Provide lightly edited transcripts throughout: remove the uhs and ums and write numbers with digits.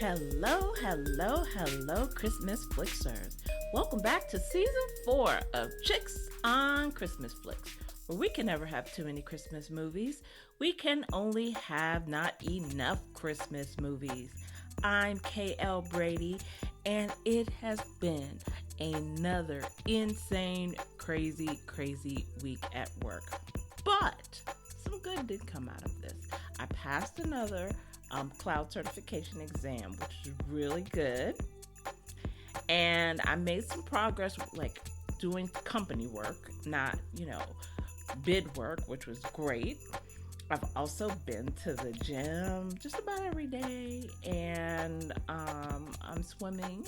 Hello, hello, hello, Christmas Flixers. Welcome back to season 4 of Chicks on Christmas Flicks, where we can never have too many Christmas movies. We can only have not enough Christmas movies. I'm KL Brady, and it has been another insane, crazy week at work. But some good did come out of this. I passed another cloud certification exam, which is really good. And I made some progress, like doing company work, not, bid work, which was great. I've also been to the gym just about every day, and I'm swimming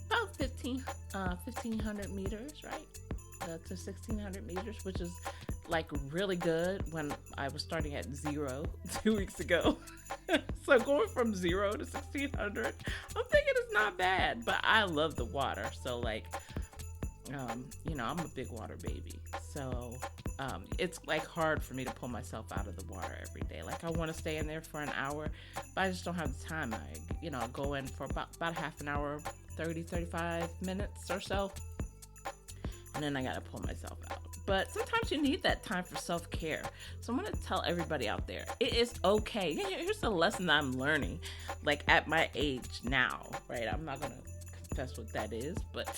about 1,500 meters, right? To 1,600 meters, which is like really good when I was starting at 0 2 weeks ago. So going from 0 to 1,600, I'm thinking it's not bad, but I love the water. So I'm a big water baby. So it's like hard for me to pull myself out of the water every day. Like I want to stay in there for an hour, but I just don't have the time. I go in for about half an hour, 35 minutes or so. And then I got to pull myself out. But sometimes you need that time for self-care. So I'm going to tell everybody out there, it is okay. Here's the lesson that I'm learning, like at my age now, right? I'm not going to confess what that is, but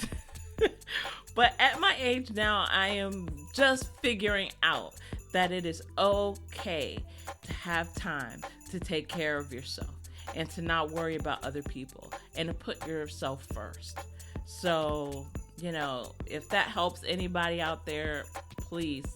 but at my age now, I am just figuring out that it is okay to have time to take care of yourself and to not worry about other people and to put yourself first. So, if that helps anybody out there, please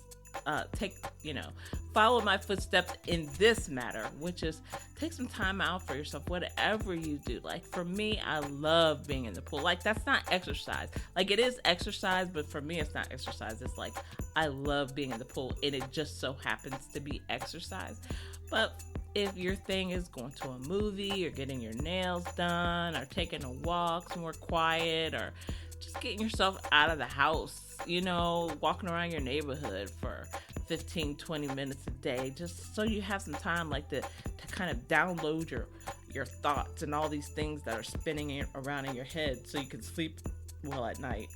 follow my footsteps in this matter, which is take some time out for yourself, whatever you do. Like for me, I love being in the pool. Like that's not exercise. Like it is exercise, but for me, it's not exercise. It's like I love being in the pool, and it just so happens to be exercise. But if your thing is going to a movie or getting your nails done or taking a walk somewhere quiet or just getting yourself out of the house, walking around your neighborhood for 15-20 minutes a day, just so you have some time to kind of download your thoughts and all these things that are spinning around in your head so you can sleep well at night.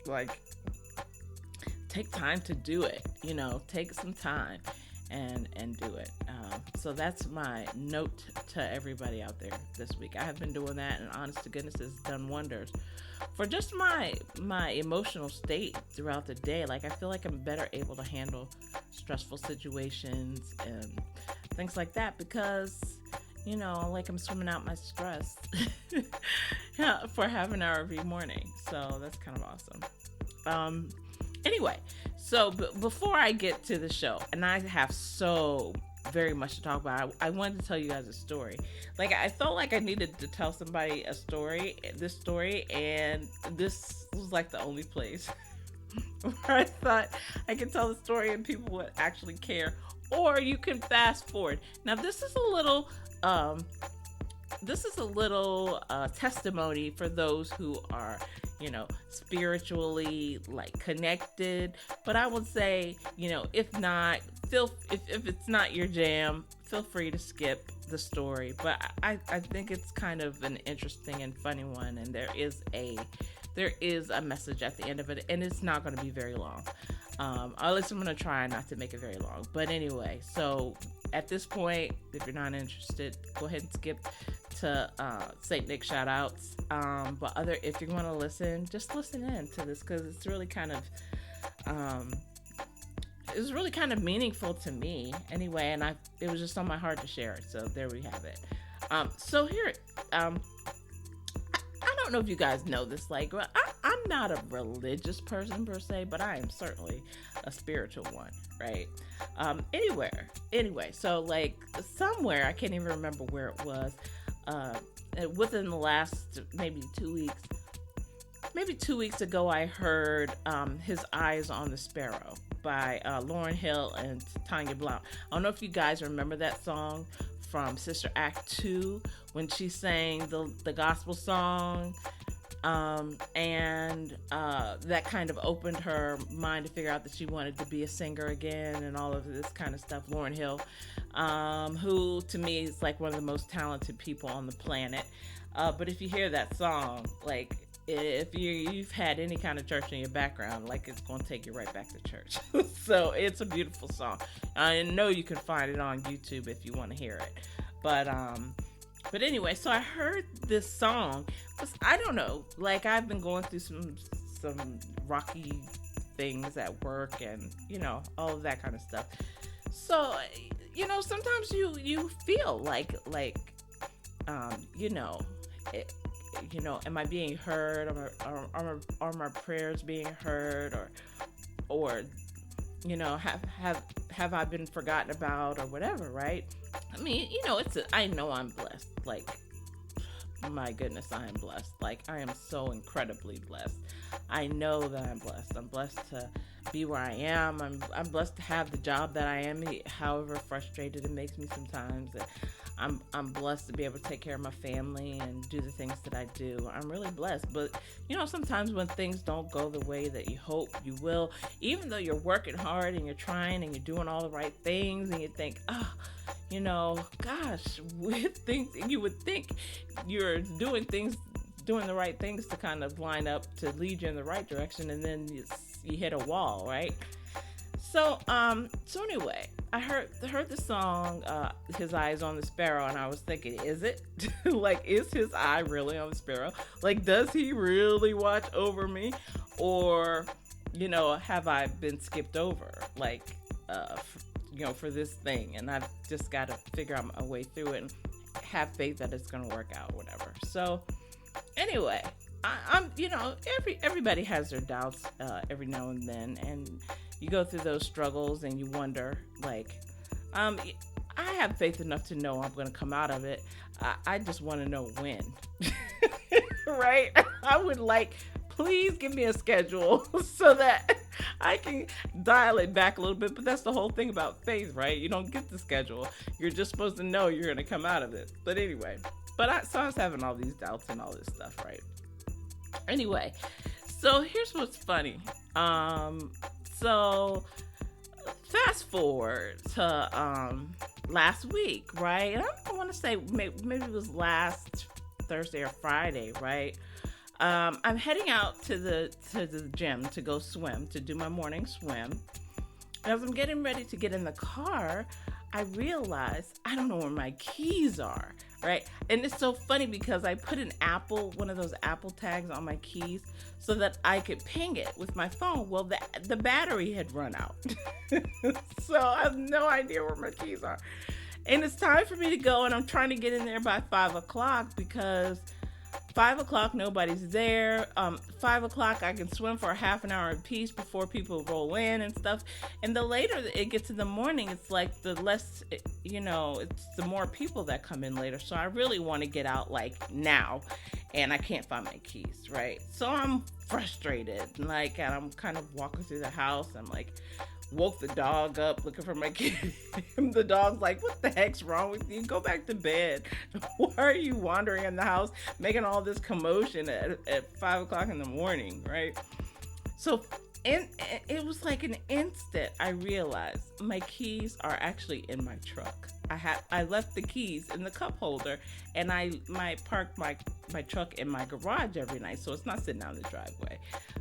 Like, take time to do it, take some time and do it. So that's my note to everybody out there this week. I have been doing that, and honest to goodness, it's done wonders for just my emotional state throughout the day. Like I feel like I'm better able to handle stressful situations and things like that because like I'm swimming out my stress for half an hour every morning. So that's kind of awesome. Anyway, so before I get to the show, and I have so very much to talk about, I wanted to tell you guys a story. Like I felt like I needed to tell somebody this story, and this was like the only place where I thought I could tell the story and people would actually care. Or you can fast forward. Now this is a little testimony for those who are spiritually connected, but I would say if not, if it's not your jam, feel free to skip the story. But I think it's kind of an interesting and funny one, and there is a message at the end of it, and it's not going to be very long. At least I'm going to try not to make it very long. But anyway, so at this point, if you're not interested, go ahead and skip to St. Nick shout outs. But if you want to listen, just listen in to this because it's really kind of meaningful to me anyway, and it was just on my heart to share it. So there we have it. So here, I don't know if you guys know this, I'm not a religious person per se, but I am certainly a spiritual one, right? Anyway, so somewhere, I can't even remember where it was, within the last maybe 2 weeks ago, I heard His Eyes on the Sparrow by Lauryn Hill and Tanya Blount. I don't know if you guys remember that song from Sister Act 2 when she sang the gospel song, And that kind of opened her mind to figure out that she wanted to be a singer again and all of this kind of stuff. Lauryn Hill, who to me is like one of the most talented people on the planet. But if you hear that song, like if you've had any kind of church in your background, like it's going to take you right back to church. So it's a beautiful song. I know you can find it on YouTube if you want to hear it. But anyway, so I heard this song. I don't know, like I've been going through some rocky things at work and, all of that kind of stuff. So, sometimes you feel like, am I being heard? Are my prayers being heard? Or have I been forgotten about or whatever, right? I mean, I know I'm blessed. Like, my goodness, I am blessed. Like, I am so incredibly blessed. I know that I'm blessed. I'm blessed to be where I am. I'm blessed to have the job that I am, however frustrated it makes me sometimes. I'm blessed to be able to take care of my family and do the things that I do. I'm really blessed. But, sometimes when things don't go the way that you hope you will, even though you're working hard and you're trying and you're doing all the right things and you think, gosh, you would think you're doing the right things to kind of line up to lead you in the right direction, and then you hit a wall, right? So anyway, I heard the song, His Eye is on the Sparrow, and I was thinking, is it? Like, is his eye really on the sparrow? Like, does he really watch over me? Or, have I been skipped over? Like, for this thing, and I've just got to figure out my way through it and have faith that it's going to work out, whatever. So anyway, I'm everybody has their doubts every now and then, and you go through those struggles and you wonder, like, I have faith enough to know I'm going to come out of it. I just want to know when. Right? I would like, please give me a schedule so that I can dial it back a little bit. But that's the whole thing about faith, right? You don't get the schedule. You're just supposed to know you're going to come out of it. But anyway, I was having all these doubts and all this stuff, right? Anyway, so here's what's funny. So fast forward to last week, right? And I want to say maybe it was last Thursday or Friday, right? I'm heading out to the gym to go swim, to do my morning swim. And as I'm getting ready to get in the car, I realize I don't know where my keys are, right? And it's so funny because I put one of those Apple tags on my keys so that I could ping it with my phone. Well, the battery had run out. So I have no idea where my keys are. And it's time for me to go, and I'm trying to get in there by 5 o'clock because 5 o'clock, nobody's there. 5 o'clock, I can swim for a half an hour in peace before people roll in and stuff. And the later it gets in the morning, it's like the less, it's the more people that come in later. So I really want to get out like now, and I can't find my keys, right? So I'm frustrated, and I'm kind of walking through the house. I'm like, woke the dog up looking for my kid. The dog's like, what the heck's wrong with you? Go back to bed. Why are you wandering in the house making all this commotion at 5 o'clock in the morning, right? So it was like an instant I realized my keys are actually in my truck. I left the keys in the cup holder, and I parked my truck in my garage every night, so it's not sitting out in the driveway.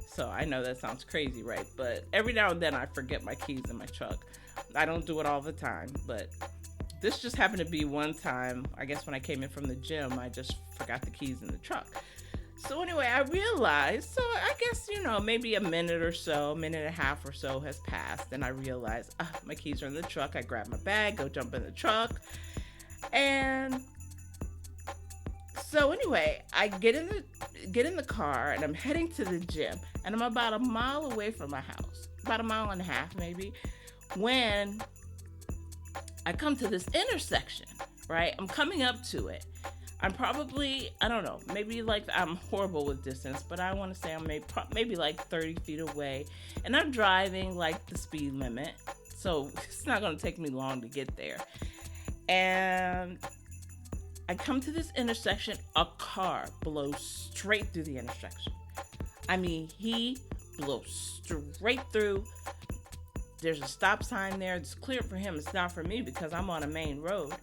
So I know that sounds crazy, right? But every now and then I forget my keys in my truck. I don't do it all the time, but this just happened to be one time. I guess when I came in from the gym, I just forgot the keys in the truck. So anyway, I realized, so I guess, maybe a minute and a half or so has passed, and I realized, my keys are in the truck. I grab my bag, go jump in the truck, and so anyway, I get in the car, and I'm heading to the gym, and I'm about a mile away from my house, about a mile and a half maybe, when I come to this intersection, right? I'm coming up to it. I'm probably, I don't know, maybe I'm horrible with distance, but I want to say I'm maybe 30 feet away, and I'm driving the speed limit, so it's not going to take me long to get there. And I come to this intersection, a car blows straight through the intersection. I mean, he blows straight through. There's a stop sign there. It's clear for him. It's not for me because I'm on a main road.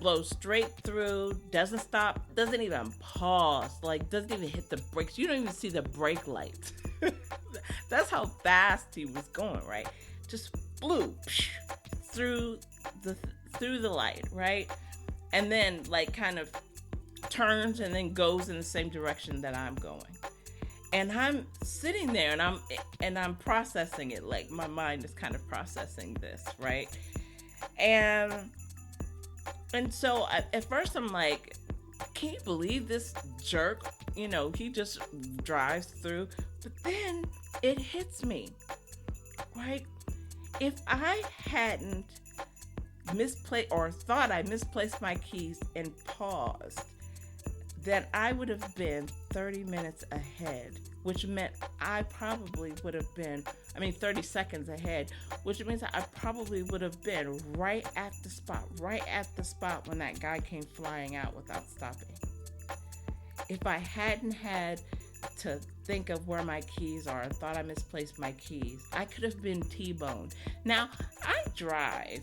Blows straight through, doesn't stop, doesn't even pause, like doesn't even hit the brakes. You don't even see the brake lights. That's how fast he was going, right? Just flew through the light, right? And then like kind of turns and then goes in the same direction that I'm going. And I'm sitting there and I'm processing it, like my mind is kind of processing this, right? And so at first I'm like, can you believe this jerk? You know, he just drives through. But then it hits me, right? If I hadn't misplaced or thought I misplaced my keys and paused, then I would have been 30 minutes ahead, which meant I probably would have been, 30 seconds ahead, which means I probably would have been right at the spot when that guy came flying out without stopping. If I hadn't had to think of where my keys are and thought I misplaced my keys, I could have been T-boned. Now, I drive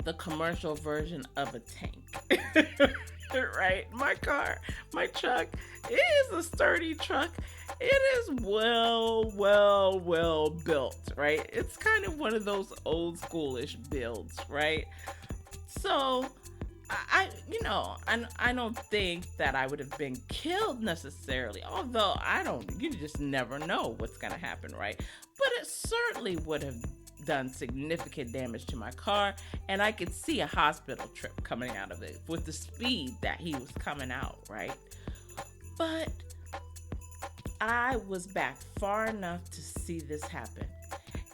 the commercial version of a tank. Right? My truck is a sturdy truck. It is well built, right? It's kind of one of those old schoolish builds, right? So I don't think that I would have been killed necessarily, although you just never know what's going to happen, right? But it certainly would have done significant damage to my car, and I could see a hospital trip coming out of it with the speed that he was coming out, right? But I was back far enough to see this happen.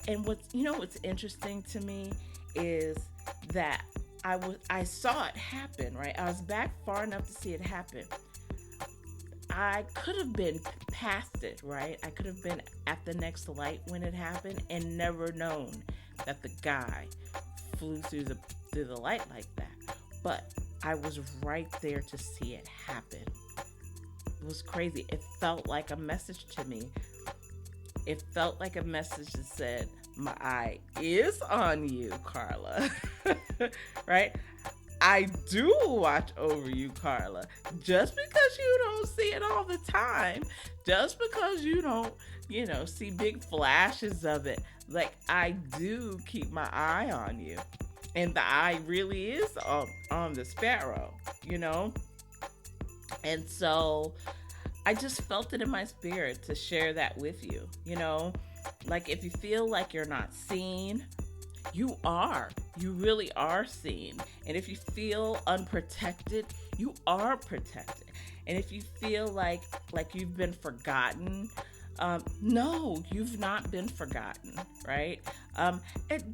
And what's interesting to me is that I saw it happen, right? I was back far enough to see it happen. I could have been past it, right? I could have been at the next light when it happened and never known that the guy flew through the light like that. But I was right there to see it happen. It was crazy. It felt like a message to me. It felt like a message that said, my eye is on you, Carla. Right? I do watch over you, Carla. Just because you don't see it all the time, just because you don't, see big flashes of it, like I do keep my eye on you. And the eye really is on the sparrow, And so I just felt it in my spirit to share that with you, Like if you feel like you're not seen, you are. You really are seen. And if you feel unprotected, you are protected. And if you feel like you've been forgotten, no, you've not been forgotten, right? And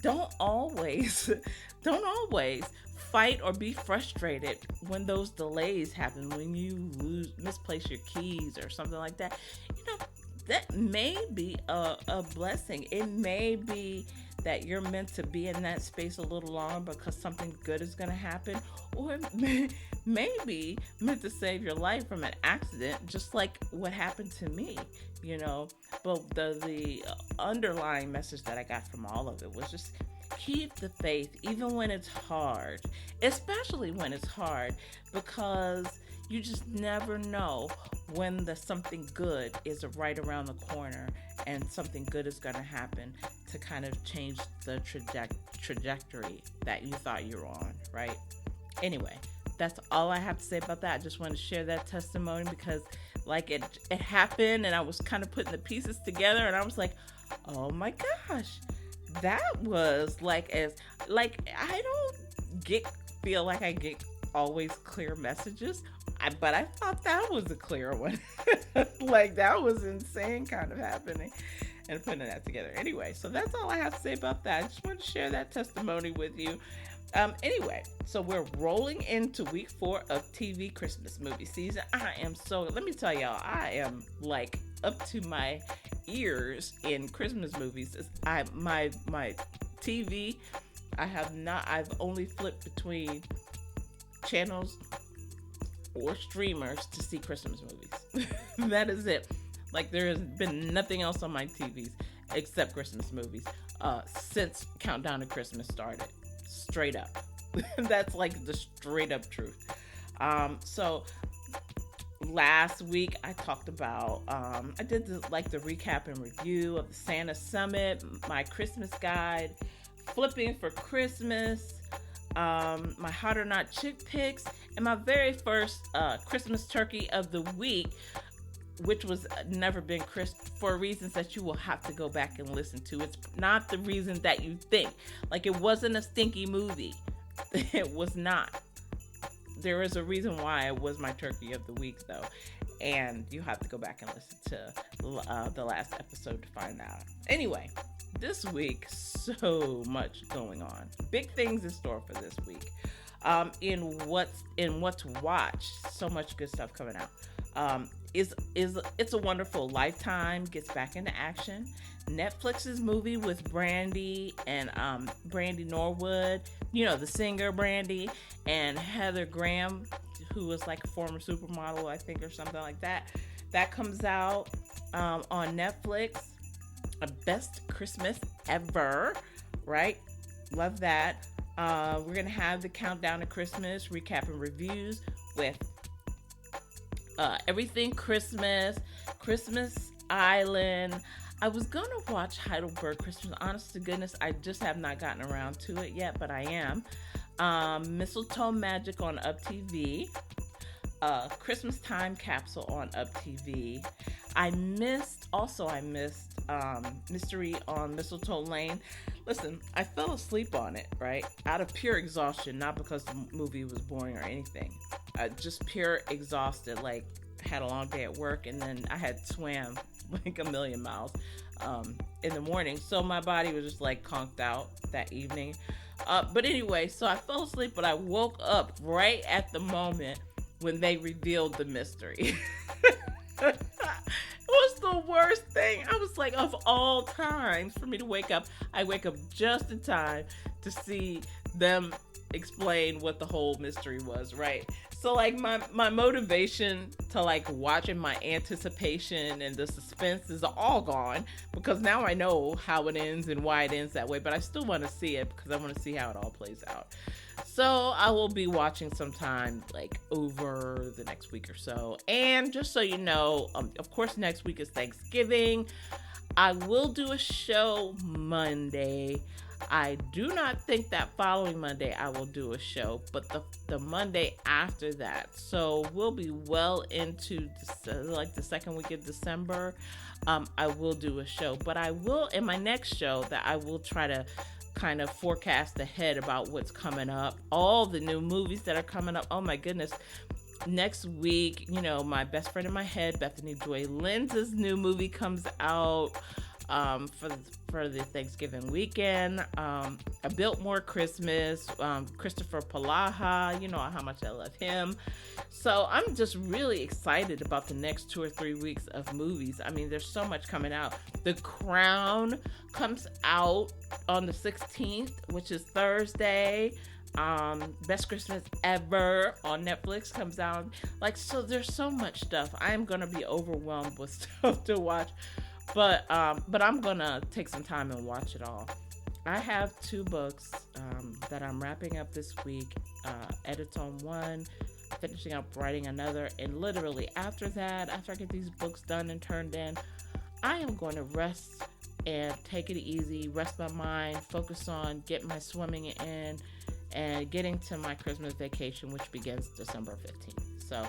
don't always fight or be frustrated when those delays happen, when you misplace your keys or something like that. That may be a blessing. It may be that you're meant to be in that space a little longer because something good is going to happen, or maybe meant to save your life from an accident, just like what happened to me, But the underlying message that I got from all of it was just keep the faith, even when it's hard, especially when it's hard, because you just never know when something good is right around the corner and something good is going to happen to kind of change the trajectory that you thought you were on, right? Anyway, that's all I have to say about that. I just wanted to share that testimony because it happened and I was kind of putting the pieces together and I was like, oh my gosh, that was I don't feel like I get always clear messages, but I thought that was a clear one. That was insane kind of happening and putting that together. Anyway, so that's all I have to say about that. I just wanted to share that testimony with you. Anyway, so we're rolling into week 4 of TV Christmas movie season. Let me tell y'all, I am up to my ears in Christmas movies. My TV I've only flipped between channels or streamers to see Christmas movies. That is it. Like, there has been nothing else on my TVs except Christmas movies since Countdown to Christmas started. Straight up. That's like the straight up truth. So last week I talked about I did the recap and review of the Santa Summit, my Christmas guide, flipping for Christmas, my hot or not chick picks, and my very first Christmas turkey of the week, which was never been crisp for reasons that you will have to go back and listen to. It's not the reason that you think. Like, it wasn't a stinky movie. It was not. There is a reason why it was my turkey of the week, though. And you have to go back and listen to the last episode to find out. Anyway, this week, so much going on. Big things in store for this week. In what to watch, so much good stuff coming out. Is It's a Wonderful Lifetime gets back into action. Netflix's movie with Brandy and Brandy Norwood, you know, the singer Brandy, and Heather Graham, who was like a former supermodel, I think, or something like that. That comes out on Netflix. A Best Christmas Ever, right? Love that. We're gonna have the Countdown to Christmas recap and reviews with Everything Christmas, Christmas Island. I was gonna watch Heidelberg Christmas. Honest to goodness, I just have not gotten around to it yet, but I am. Mistletoe Magic on Up TV. Christmas Time Capsule on Up TV. I missed Mystery on Mistletoe Lane. Listen, I fell asleep on it, right? Out of pure exhaustion, not because the movie was boring or anything. Just pure exhausted, like, had a long day at work, and then I had swam like a million miles in the morning. So my body was just like conked out that evening. But anyway, so I fell asleep, but I woke up right at the moment when they revealed the mystery. It was the worst thing. I was like, of all times for me to wake up, I wake up just in time to see them explain what the whole mystery was, right? So like my motivation to like watch and my anticipation and the suspense is all gone, because now I know how it ends and why it ends that way, but I still want to see it because I want to see how it all plays out. So I will be watching sometime like over the next week or so. And just so you know, of course, next week is Thanksgiving. I will do a show Monday. I do not think that following Monday I will do a show, but the Monday after that. So we'll be well into like the second week of December. I will do a show, but I will, in my next show, that I will try to kind of forecast ahead about what's coming up, all the new movies that are coming up. Oh my goodness. Next week, you know, my best friend in my head, Bethany Joy Lenz's new movie comes out for the Thanksgiving weekend. A Biltmore Christmas, Christopher Palaha, you know how much I love him. So I'm just really excited about the next 2 or 3 weeks of movies. I mean, there's so much coming out. The Crown comes out on the 16th, which is Thursday. Best Christmas Ever on Netflix comes out. Like, so there's so much stuff. I am gonna be overwhelmed with stuff to watch, but I'm gonna take some time and watch it all. I have 2 books that I'm wrapping up this week. Edits on one, finishing up writing another, and literally after that, after I get these books done and turned in, I am going to rest and take it easy, rest my mind, focus on getting my swimming in, and getting to my Christmas vacation, which begins December 15th. So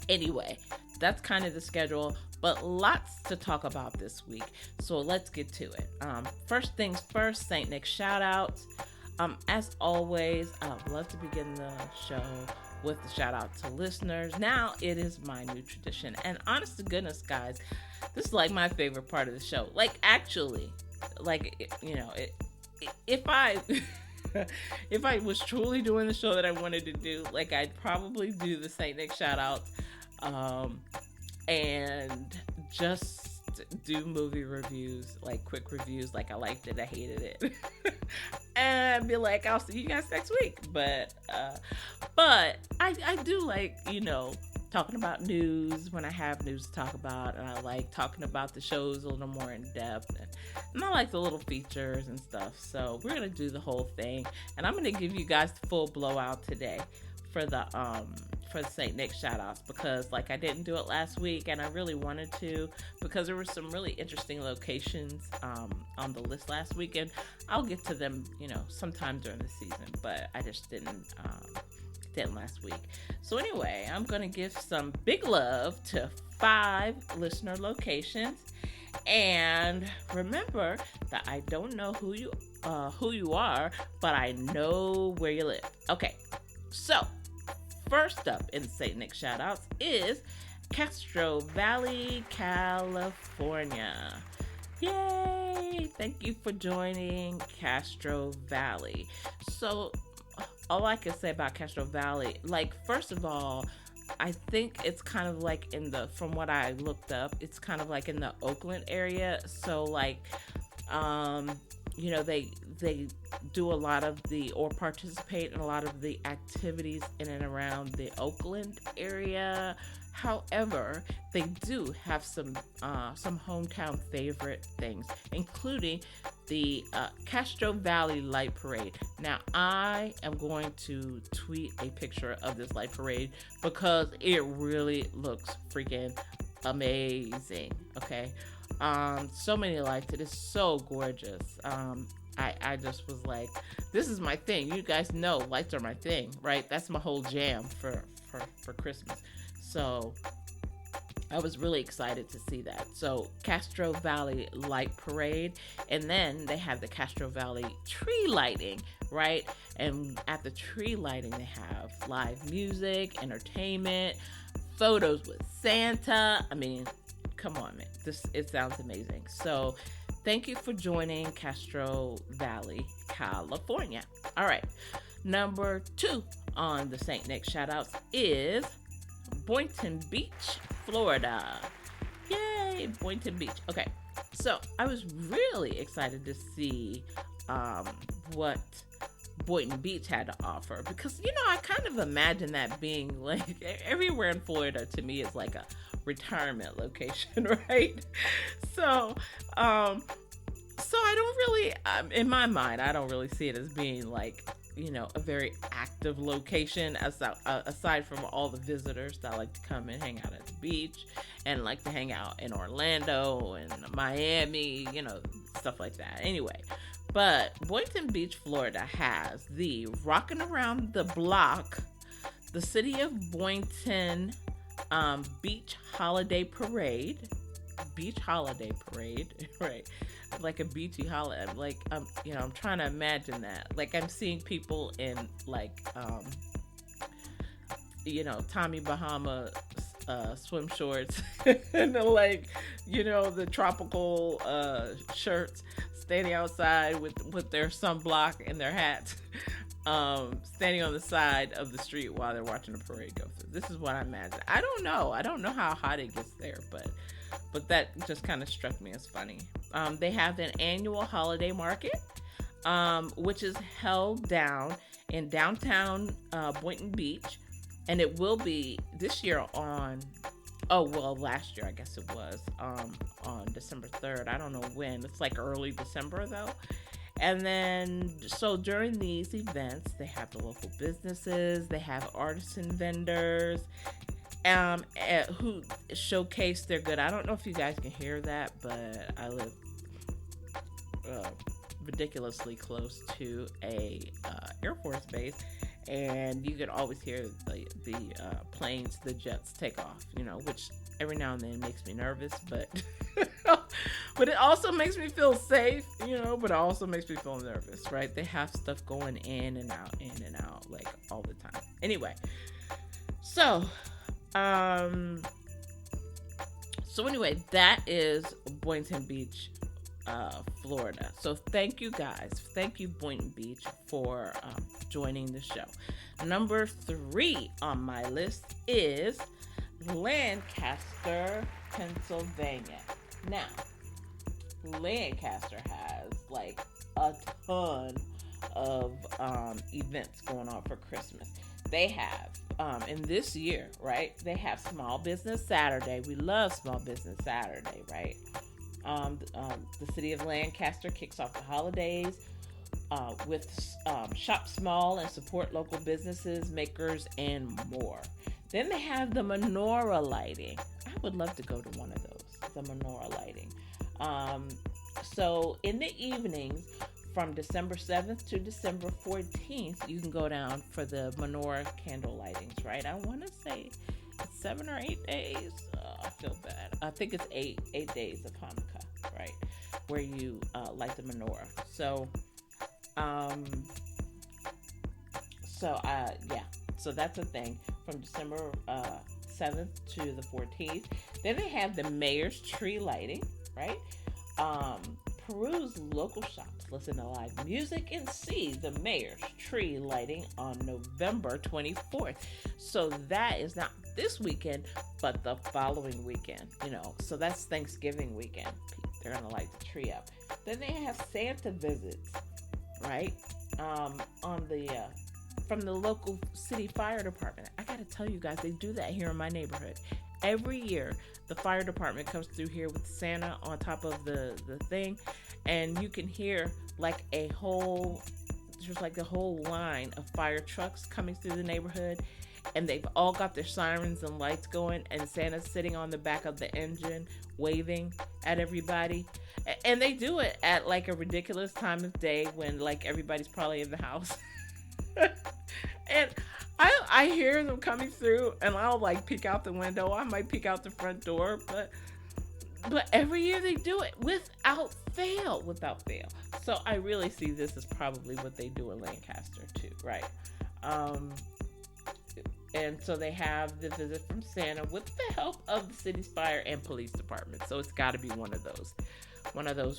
anyway, that's kind of the schedule, but lots to talk about this week. So let's get to it. First things first, St. Nick shout outs. As always, I would love to begin the show with a shout out to listeners. Now it is my new tradition, and honest to goodness, guys, this is like my favorite part of the show. Like, actually, like, you know, if I if I was truly doing the show that I wanted to do, like, I'd probably do the St. Nick shout outs and just do movie reviews, like quick reviews, like I liked it, I hated it. and be like, I'll see you guys next week. But I do like, talking about news when I have news to talk about, and I like talking about the shows a little more in depth, and I like the little features and stuff. So we're gonna do the whole thing, and I'm gonna give you guys the full blowout today for the St. Nick shout outs, because like I didn't do it last week and I really wanted to, because there were some really interesting locations on the list last week, and I'll get to them sometime during the season, but I just didn't last week. So anyway, I'm gonna give some big love to 5 listener locations, and remember that I don't know who you are, but I know where you live. Okay, so first up in St. Nick shoutouts is Castro Valley, California. Yay! Thank you for joining Castro Valley. So all I can say about Castro Valley, like, first of all, I think it's kind of like from what I looked up, it's kind of like in the Oakland area. So like, they do a lot of or participate in a lot of the activities in and around the Oakland area. However, they do have some hometown favorite things, including the Castro Valley Light Parade. Now, I am going to tweet a picture of this light parade because it really looks freaking amazing. Okay. So many lights. It is so gorgeous. I just was like, this is my thing. You guys know lights are my thing, right? That's my whole jam for Christmas. So I was really excited to see that. So Castro Valley Light Parade, and then they have the Castro Valley tree lighting, right? And at the tree lighting, they have live music, entertainment, photos with Santa. I mean, come on, man. It sounds amazing. So thank you for joining Castro Valley, California. All right. Number 2 on the St. Nick shoutouts is Boynton Beach, Florida. Yay, Boynton Beach. Okay. So I was really excited to see what Boynton Beach had to offer, because I kind of imagine that being like everywhere in Florida to me is like a retirement location, right? So I don't really, in my mind, I don't really see it as being like, a very active location, aside from all the visitors that like to come and hang out at the beach and like to hang out in Orlando and Miami, stuff like that. Anyway, but Boynton Beach, Florida has the Rockin' Around the Block, the City of Boynton Beach Holiday Parade, right? Like a beachy holiday. Like, I'm trying to imagine that. Like, I'm seeing people in like, Tommy Bahama swim shorts and like, the tropical shirts, standing outside with their sunblock and their hats, standing on the side of the street while they're watching the parade go through. This is what I imagine. I don't know how hot it gets there, but that just kind of struck me as funny. They have an annual holiday market, which is held down in downtown Boynton Beach, and it will be this year last year I guess it was on December 3rd. I don't know when. It's like early December though. And then, so during these events, they have the local businesses, they have artisan vendors, who showcase their good. I don't know if you guys can hear that, but I live ridiculously close to a Air Force base, and you can always hear the planes, the jets take off, which every now and then makes me nervous, but but it also makes me feel safe, but it also makes me feel nervous, right? They have stuff going in and out, like all the time. Anyway, so anyway, that is Boynton Beach, Florida. So thank you guys. Thank you, Boynton Beach, for joining the show. Number 3 on my list is Lancaster, Pennsylvania. Now, Lancaster has like a ton of events going on for Christmas. They have, in this year, right? They have Small Business Saturday. We love Small Business Saturday, right? The city of Lancaster kicks off the holidays with Shop Small and support local businesses, makers, and more. Then they have the menorah lighting. I would love to go to one of those, the menorah lighting. So in the evenings, from December 7th to December 14th, you can go down for the menorah candle lightings, right? I want to say it's 7 or 8 days. I feel bad. I think it's eight days of Hanukkah, right? Where you light the menorah. So, yeah. So that's a thing from December 7th to the 14th. Then they have the mayor's tree lighting, right? Peruse local shops, listen to live music, and see the mayor's tree lighting on November 24th. So that is not this weekend, but the following weekend, So that's Thanksgiving weekend. They're going to light the tree up. Then they have Santa visits, right? From the local city fire department. I got to tell you guys, they do that here in my neighborhood. Every year, the fire department comes through here with Santa on top of the thing, and you can hear there's like a whole line of fire trucks coming through the neighborhood, and they've all got their sirens and lights going, and Santa's sitting on the back of the engine waving at everybody. And they do it at like a ridiculous time of day when like everybody's probably in the house. And I hear them coming through, and I'll like peek out the window. I might peek out the front door, but every year they do it without fail. So I really see this as probably what they do in Lancaster too, right? And so they have the visit from Santa with the help of the city's fire and police department. So it's got to be one of those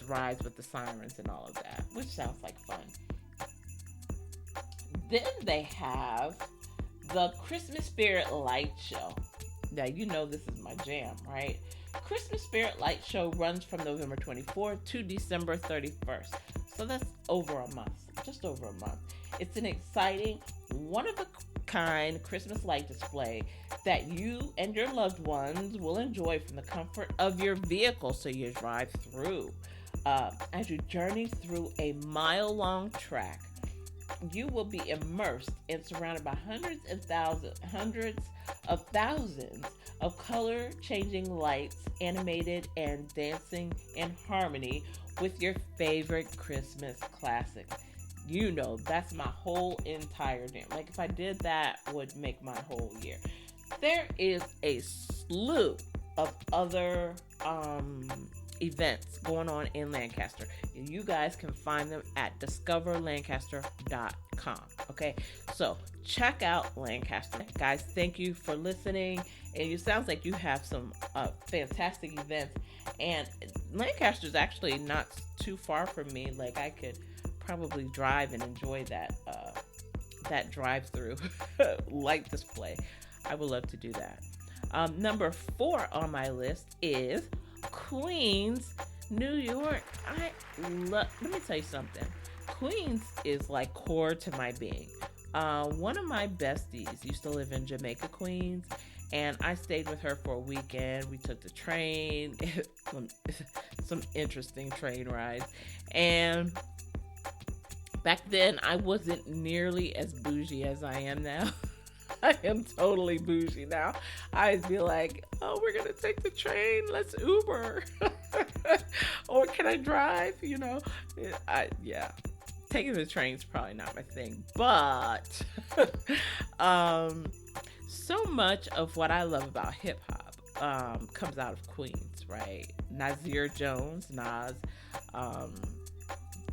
rides with the sirens and all of that, which sounds like fun. Then they have the Christmas Spirit Light Show. Now, this is my jam, right? Christmas Spirit Light Show runs from November 24th to December 31st. So that's over a month, just over a month. It's an exciting, one-of-a-kind Christmas light display that you and your loved ones will enjoy from the comfort of your vehicle. So you drive through. As you journey through a mile-long track, you will be immersed and surrounded by hundreds of thousands of color-changing lights, animated and dancing in harmony with your favorite Christmas classics. That's my whole entire day. Like, if I did that, would make my whole year. There is a slew of other events going on in Lancaster. You guys can find them at discoverlancaster.com. Okay, so check out Lancaster. Guys, thank you for listening. And it sounds like you have some fantastic events. And Lancaster's actually not too far from me. Like, I could probably drive and enjoy that drive-through light display. I would love to do that. Number 4 on my list is Queens, New York. Let me tell you something. Queens is like core to my being. One of my besties used to live in Jamaica, Queens, and I stayed with her for a weekend. We took the train, some interesting train rides, and back then I wasn't nearly as bougie as I am now. I am totally bougie now. I'd be like, oh, we're going to take the train. Let's Uber. Or can I drive? Yeah. Taking the train's probably not my thing. But so much of what I love about hip hop comes out of Queens, right? Nasir Jones, Nas,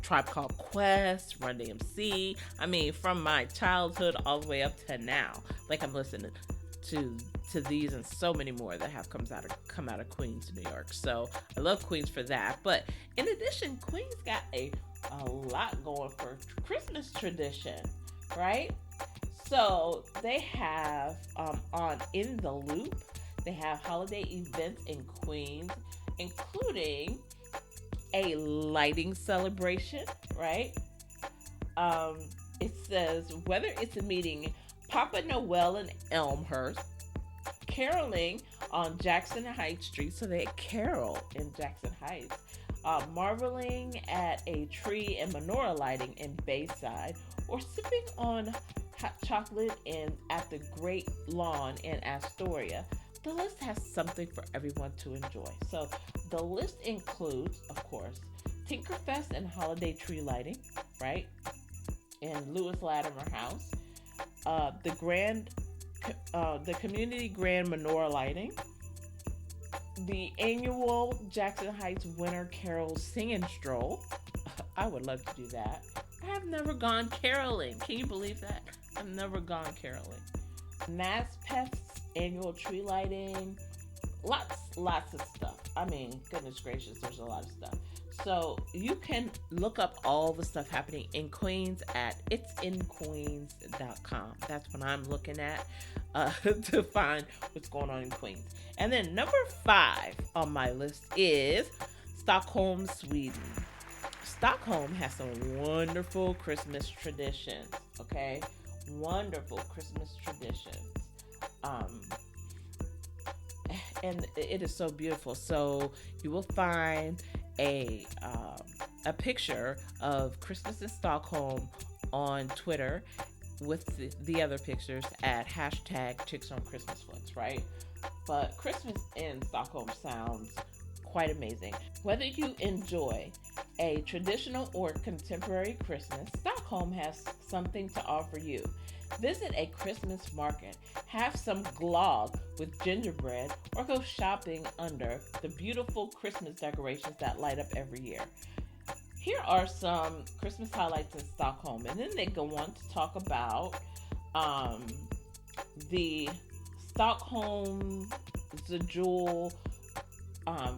Tribe Called Quest, Run DMC. I mean, from my childhood all the way up to now, like, I'm listening to these and so many more that have come out of Queens, New York. So I love Queens for that. But in addition, Queens got a lot going for Christmas tradition, right? So they have on In the Loop, they have holiday events in Queens, including a lighting celebration, right? It says whether it's a meeting Papa Noel in Elmhurst, caroling on Jackson Heights Street, so they carol in Jackson Heights, marveling at a tree and menorah lighting in Bayside, or sipping on hot chocolate at the Great Lawn in Astoria. The list has something for everyone to enjoy. So the list includes, of course, Tinkerfest and holiday tree lighting, right, in Lewis Latimer House, the community grand menorah lighting, the annual Jackson Heights Winter Carol Sing and Stroll. I would love to do that. I have never gone caroling. Can you believe that? I've never gone caroling. MassPef's annual tree lighting. Lots of stuff. I mean, goodness gracious, there's a lot of stuff. So you can look up all the stuff happening in Queens at itsinqueens.com. That's what I'm looking at to find what's going on in Queens. And then number 5 on my list is Stockholm, Sweden. Stockholm has some wonderful Christmas traditions, okay? Wonderful Christmas traditions. And it is so beautiful. So you will find a picture of Christmas in Stockholm on Twitter with the other pictures at #ChicksOnChristmasFlicks, right? But Christmas in Stockholm sounds quite amazing. Whether you enjoy a traditional or contemporary Christmas, Stockholm has something to offer you. Visit a Christmas market, have some glögg with gingerbread, or go shopping under the beautiful Christmas decorations that light up every year. Here are some Christmas highlights in Stockholm, and then they go on to talk about the Stockholm Jewel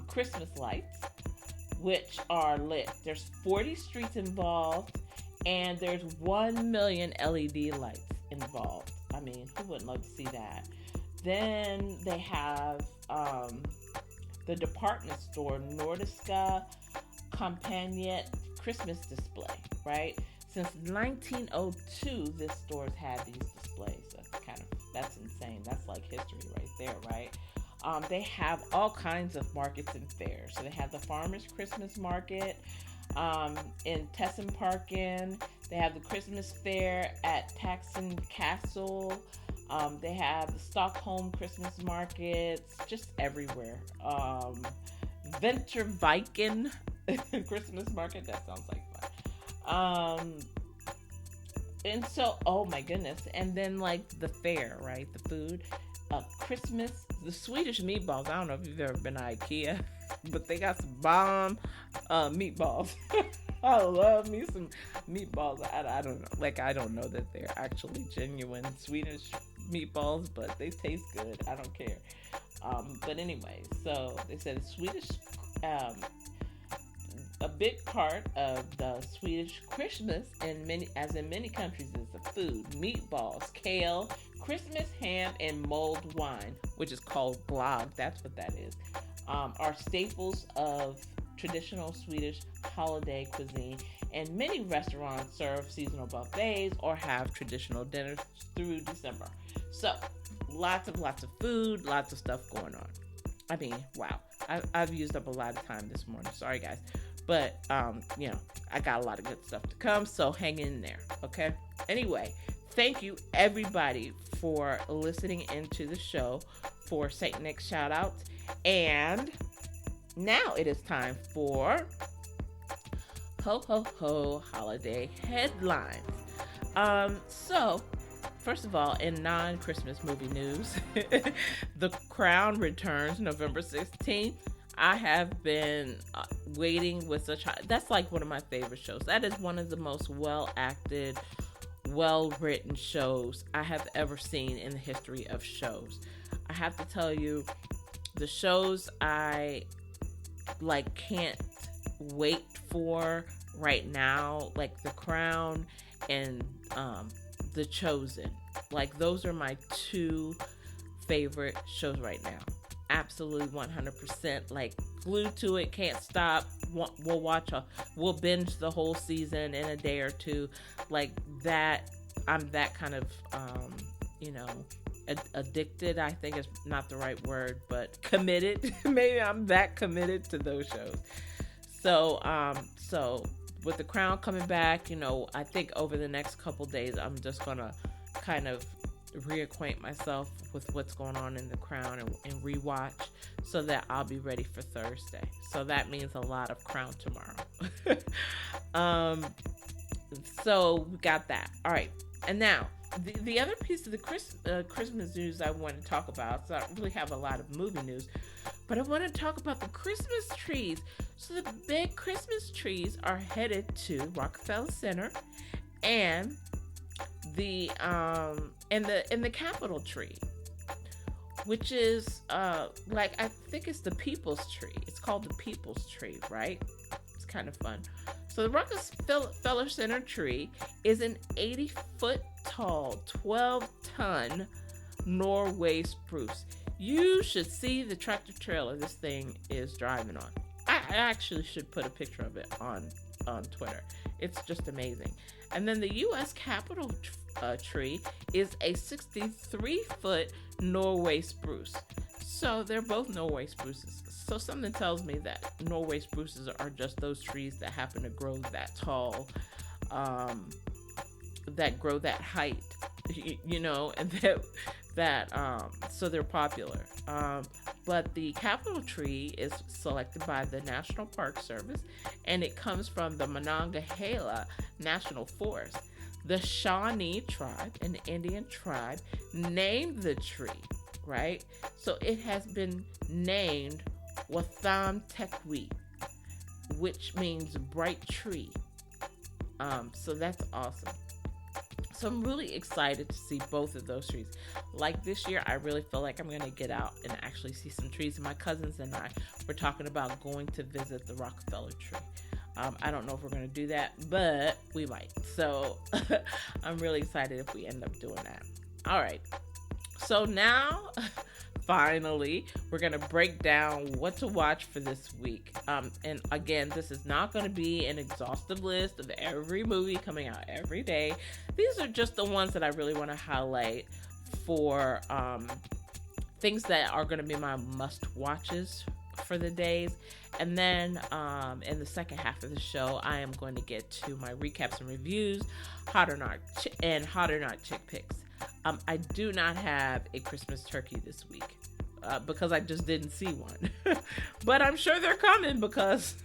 Christmas lights, which are lit. There's 40 streets involved, and there's 1 million LED lights involved. I mean, who wouldn't love to see that? Then they have the department store Nordiska Kompaniet Christmas display, right? Since 1902, this store's had these displays. That's insane. That's like history right there, right? They have all kinds of markets and fairs. So they have the Farmers Christmas Market in Tessenparken. They have the Christmas Fair at Taxon Castle. They have the Stockholm Christmas markets just everywhere. Venterviken Christmas Market. That sounds like fun. And so, oh my goodness. And then like the fair, right? The food. The Swedish meatballs. I don't know if you've ever been to IKEA, but they got some bomb meatballs. I love me some meatballs. I don't know. Like, I don't know that they're actually genuine Swedish meatballs, but they taste good. I don't care. But anyway, so they said Swedish, a big part of the Swedish Christmas, as in many countries, is the food: meatballs, kale, Christmas ham, and mulled wine, which is called glögg. That's what that is. Are staples of traditional Swedish holiday cuisine, and many restaurants serve seasonal buffets or have traditional dinners through December. So, lots of food, lots of stuff going on. I mean, wow. I've used up a lot of time this morning. Sorry, guys. But, I got a lot of good stuff to come, so hang in there, okay? Anyway, thank you, everybody, for listening into the show for St. Nick's Shoutouts. And now it is time for Ho Ho Ho Holiday Headlines. So, first of all, in non-Christmas movie news, The Crown returns November 16th. I have been waiting with such high... That's like one of my favorite shows. That is one of the most well-acted, well-written shows I have ever seen in the history of shows. I have to tell you, the shows I can't wait for right now, like The Crown and The Chosen. Like, those are my two favorite shows right now. Absolutely 100% like glued to it, can't stop. We'll binge the whole season in a day or two, like that. I'm that kind of, you know, addicted, I think is not the right word, but committed. Maybe I'm that committed to those shows. So with The Crown coming back, you know, I think over the next couple days, I'm just gonna kind of reacquaint myself with what's going on in The Crown and rewatch so that I'll be ready for Thursday. So that means a lot of Crown tomorrow. So we got that. All right. And now, the other piece of the Christmas news I want to talk about, so I don't really have a lot of movie news, but I want to talk about the Christmas trees. So the big Christmas trees are headed to Rockefeller Center, and the Capitol tree, which is like, I think it's the People's Tree. It's called the People's Tree, right? It's kind of fun. So the Rockefeller Center tree is an 80-foot tall, 12-ton Norway spruce. You should see the tractor trailer this thing is driving on. I actually should put a picture of it on Twitter. It's just amazing. And then the U.S. Capitol tree is a 63-foot Norway spruce. So they're both Norway spruces. So something tells me that Norway spruces are just those trees that happen to grow that tall, that grow that height, you know, and so they're popular. But the Capitol tree is selected by the National Park Service, and it comes from the Monongahela National Forest. The Shawnee tribe, an Indian tribe, named the tree, right? So it has been named Watham Tekwi, which means bright tree. So that's awesome. So I'm really excited to see both of those trees. Like this year, I really feel like I'm going to get out and actually see some trees. And my cousins and I were talking about going to visit the Rockefeller tree. I don't know if we're going to do that, but we might. So I'm really excited if we end up doing that. All right. So now, finally, we're going to break down what to watch for this week. And again, this is not going to be an exhaustive list of every movie coming out every day. These are just the ones that I really want to highlight for things that are going to be my must-watches for the days. And then in the second half of the show, I am going to get to my recaps and reviews, hot or not chick picks. I do not have a Christmas turkey this week because I just didn't see one. But I'm sure they're coming because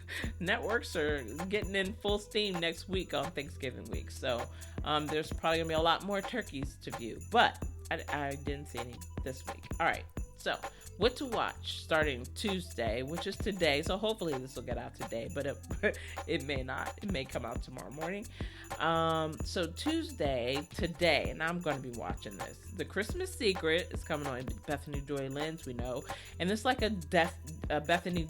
networks are getting in full steam next week on Thanksgiving week. So there's probably going to be a lot more turkeys to view. But I didn't see any this week. All right. So what to watch starting Tuesday, which is today. So hopefully this will get out today, but it may not. It may come out tomorrow morning. So today, and I'm going to be watching this. The Christmas Secret is coming on Bethany Joy Lenz, we know. And it's like a Bethany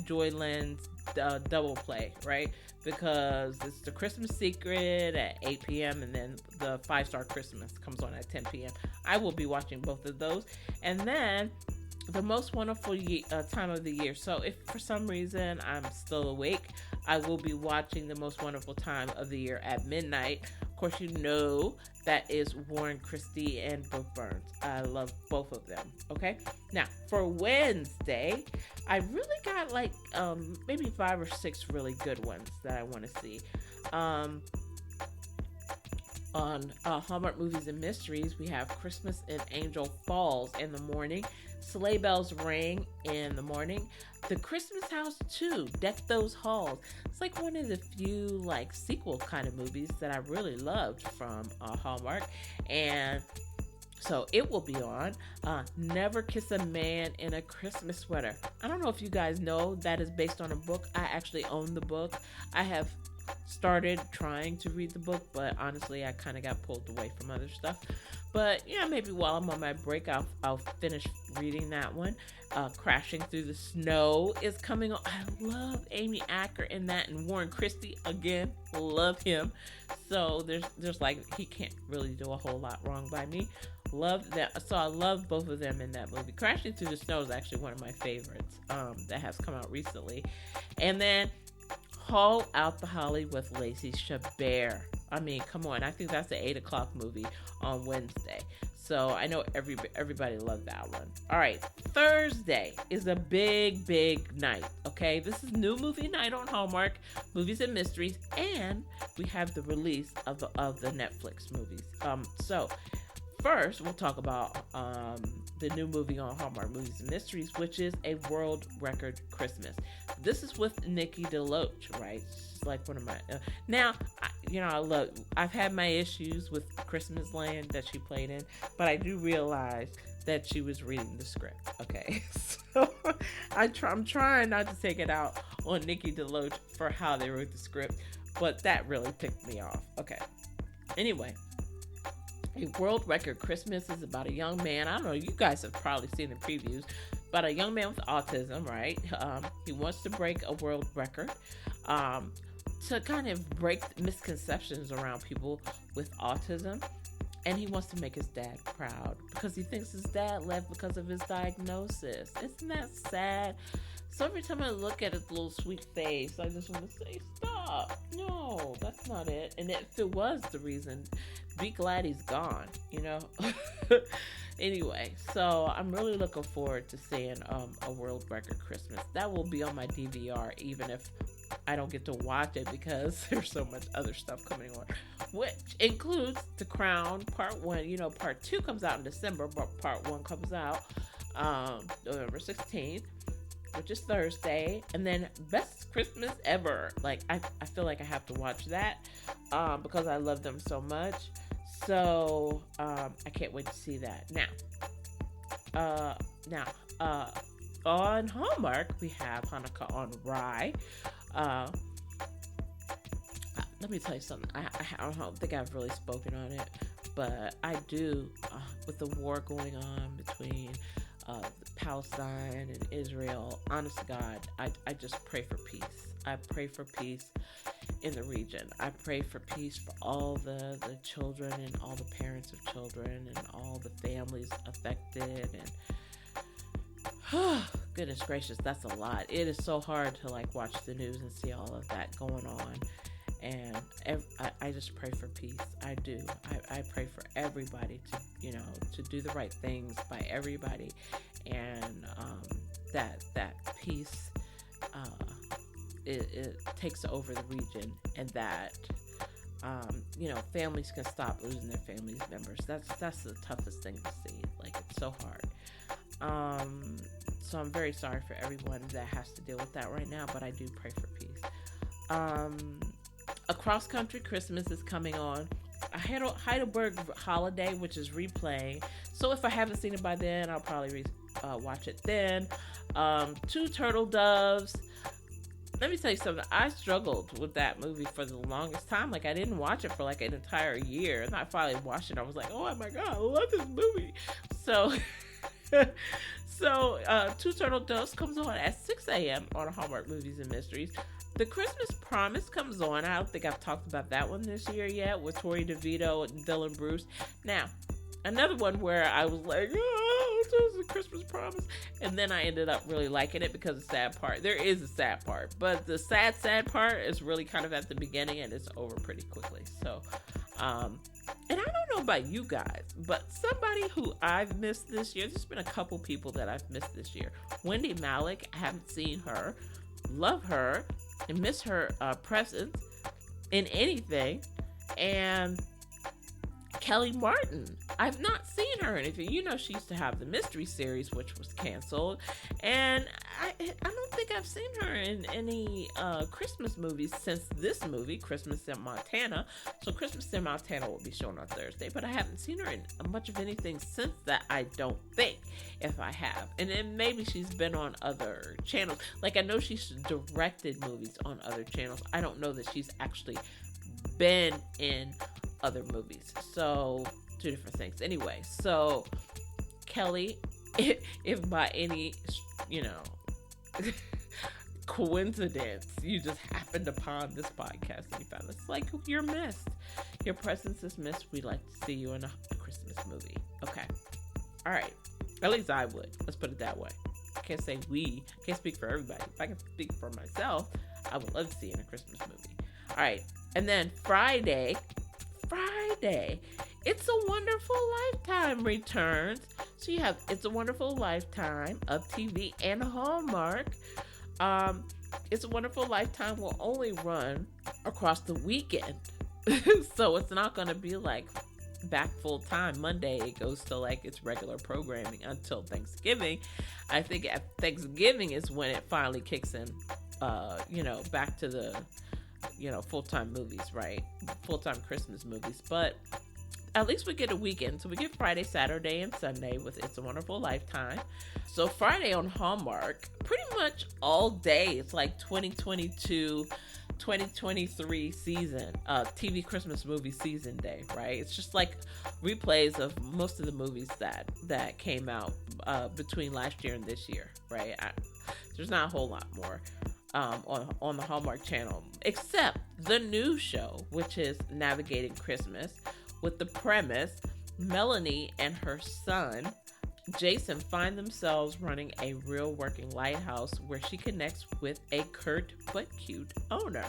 Joy Lenz double play, right? Because it's the Christmas Secret at 8 p.m. and then the 5-Star Christmas comes on at 10 p.m. I will be watching both of those. And then the Most Wonderful Time of the Year. So if for some reason I'm still awake, I will be watching The Most Wonderful Time of the Year at midnight. Of course, you know that is Warren Christie and Brooke Burns. I love both of them. Okay. Now for Wednesday, I really got like maybe 5 or 6 really good ones that I want to see. On Hallmark Movies and Mysteries, we have Christmas in Angel Falls in the morning, Sleigh Bells Ring in the morning, The Christmas House 2, Deck Those Halls. It's like one of the few like sequel kind of movies that I really loved from Hallmark, and so it will be on. Never Kiss a Man in a Christmas Sweater. I don't know if you guys know that is based on a book. I actually own the book. I have started trying to read the book, but honestly I kind of got pulled away from other stuff. But yeah, maybe while I'm on my break I'll finish reading that one. Crashing Through the Snow is coming on. I love Amy Acker in that, and Warren Christie again, love him. So there's like, he can't really do a whole lot wrong by me. Love that. So I love both of them in that movie. Crashing Through the Snow is actually one of my favorites that has come out recently. And then Haul Out the Holly with Lacey Chabert. I mean, come on. I think that's the 8 o'clock movie on Wednesday. So I know everybody loved that one. All right. Thursday is a big, big night. Okay. This is new movie night on Hallmark, Movies and Mysteries. And we have the release of the Netflix movies. So first, we'll talk about the new movie on Hallmark Movies and Mysteries, which is A World Record Christmas. This is with Nikki DeLoach, right? She's like one of my... I've had my issues with Christmas Land that she played in, but I do realize that she was reading the script, okay? So I'm trying not to take it out on Nikki DeLoach for how they wrote the script, but that really ticked me off. Okay. Anyway, A World Record Christmas is about a young man. I don't know, you guys have probably seen the previews, about a young man with autism, right? He wants to break a world record to kind of break misconceptions around people with autism. And he wants to make his dad proud because he thinks his dad left because of his diagnosis. Isn't that sad? So every time I look at his little sweet face, I just want to say, stop. No, that's not it. And if it was the reason, be glad he's gone, you know? Anyway, so I'm really looking forward to seeing A World Record Christmas. That will be on my DVR, even if I don't get to watch it because there's so much other stuff coming on, which includes The Crown Part 1. You know, Part 2 comes out in December, but Part 1 comes out November 16th, which is Thursday. And then Best Christmas Ever. Like, I feel like I have to watch that because I love them so much. So I can't wait to see that. Now, on Hallmark, we have Hanukkah on Rye. Let me tell you something. I don't think I've really spoken on it, but I do, with the war going on between Palestine and Israel, honest to God, I just pray for peace. I pray for peace in the region. I pray for peace for all the children and all the parents of children and all the families affected. And goodness gracious, that's a lot. It is so hard to like watch the news and see all of that going on. And I just pray for peace. I do. I pray for everybody to do the right things by everybody, and that peace it takes over the region, and that families can stop losing their family members. That's the toughest thing to see. Like, it's so hard. So I'm very sorry for everyone that has to deal with that right now, but I do pray for peace. A Cross Country Christmas is coming on. A Heidelberg Holiday, which is replaying. So if I haven't seen it by then, I'll probably watch it then. Two Turtle Doves. Let me tell you something. I struggled with that movie for the longest time. Like, I didn't watch it for like an entire year. And I finally watched it. I was like, oh my God, I love this movie. So, Two Turtle Doves comes on at 6 a.m. on Hallmark Movies and Mysteries. The Christmas Promise comes on. I don't think I've talked about that one this year yet, with Torrey DeVito and Dylan Bruce. Now, another one where I was like, oh, this is a Christmas Promise. And then I ended up really liking it because of the sad part. There is a sad part, but the sad part is really kind of at the beginning, and it's over pretty quickly. So, and I don't know about you guys, but somebody who I've missed this year, there's been a couple people that I've missed this year. Wendy Malick, I haven't seen her. Love her and miss her presence in anything. And Kelly Martin, I've not seen her in anything. You know, she used to have the Mystery Series, which was canceled, and I don't think I've seen her in any Christmas movies since this movie, Christmas in Montana. So Christmas in Montana will be shown on Thursday, but I haven't seen her in much of anything since that, I don't think, if I have. And then maybe she's been on other channels. Like, I know she's directed movies on other channels. I don't know that she's actually been in other movies. So, two different things. Anyway, so Kelly, if by any, coincidence you just happened upon this podcast and you found this, like, you're missed. Your presence is missed. We'd like to see you in a Christmas movie. Okay. All right. At least I would. Let's put it that way. I can't say we. Can't speak for everybody. If I can speak for myself, I would love to see it in a Christmas movie. All right. And then Friday, It's a Wonderful Lifetime returns. So you have It's a Wonderful Lifetime, Up TV, and Hallmark. It's a Wonderful Lifetime will only run across the weekend. So it's not going to be like back full time Monday. It goes to like its regular programming until Thanksgiving. I think at Thanksgiving is when it finally kicks in, back to the, full-time movies, right? Full-time Christmas movies. But at least we get a weekend. So we get Friday, Saturday, and Sunday with It's a Wonderful Lifetime. So Friday on Hallmark, pretty much all day. It's like 2022, 2023 season, TV Christmas movie season day, right? It's just like replays of most of the movies that came out between last year and this year, right? There's not a whole lot more on the Hallmark Channel, except the new show, which is Navigating Christmas, with the premise Melanie and her son Jason find themselves running a real working lighthouse where she connects with a curt but cute owner.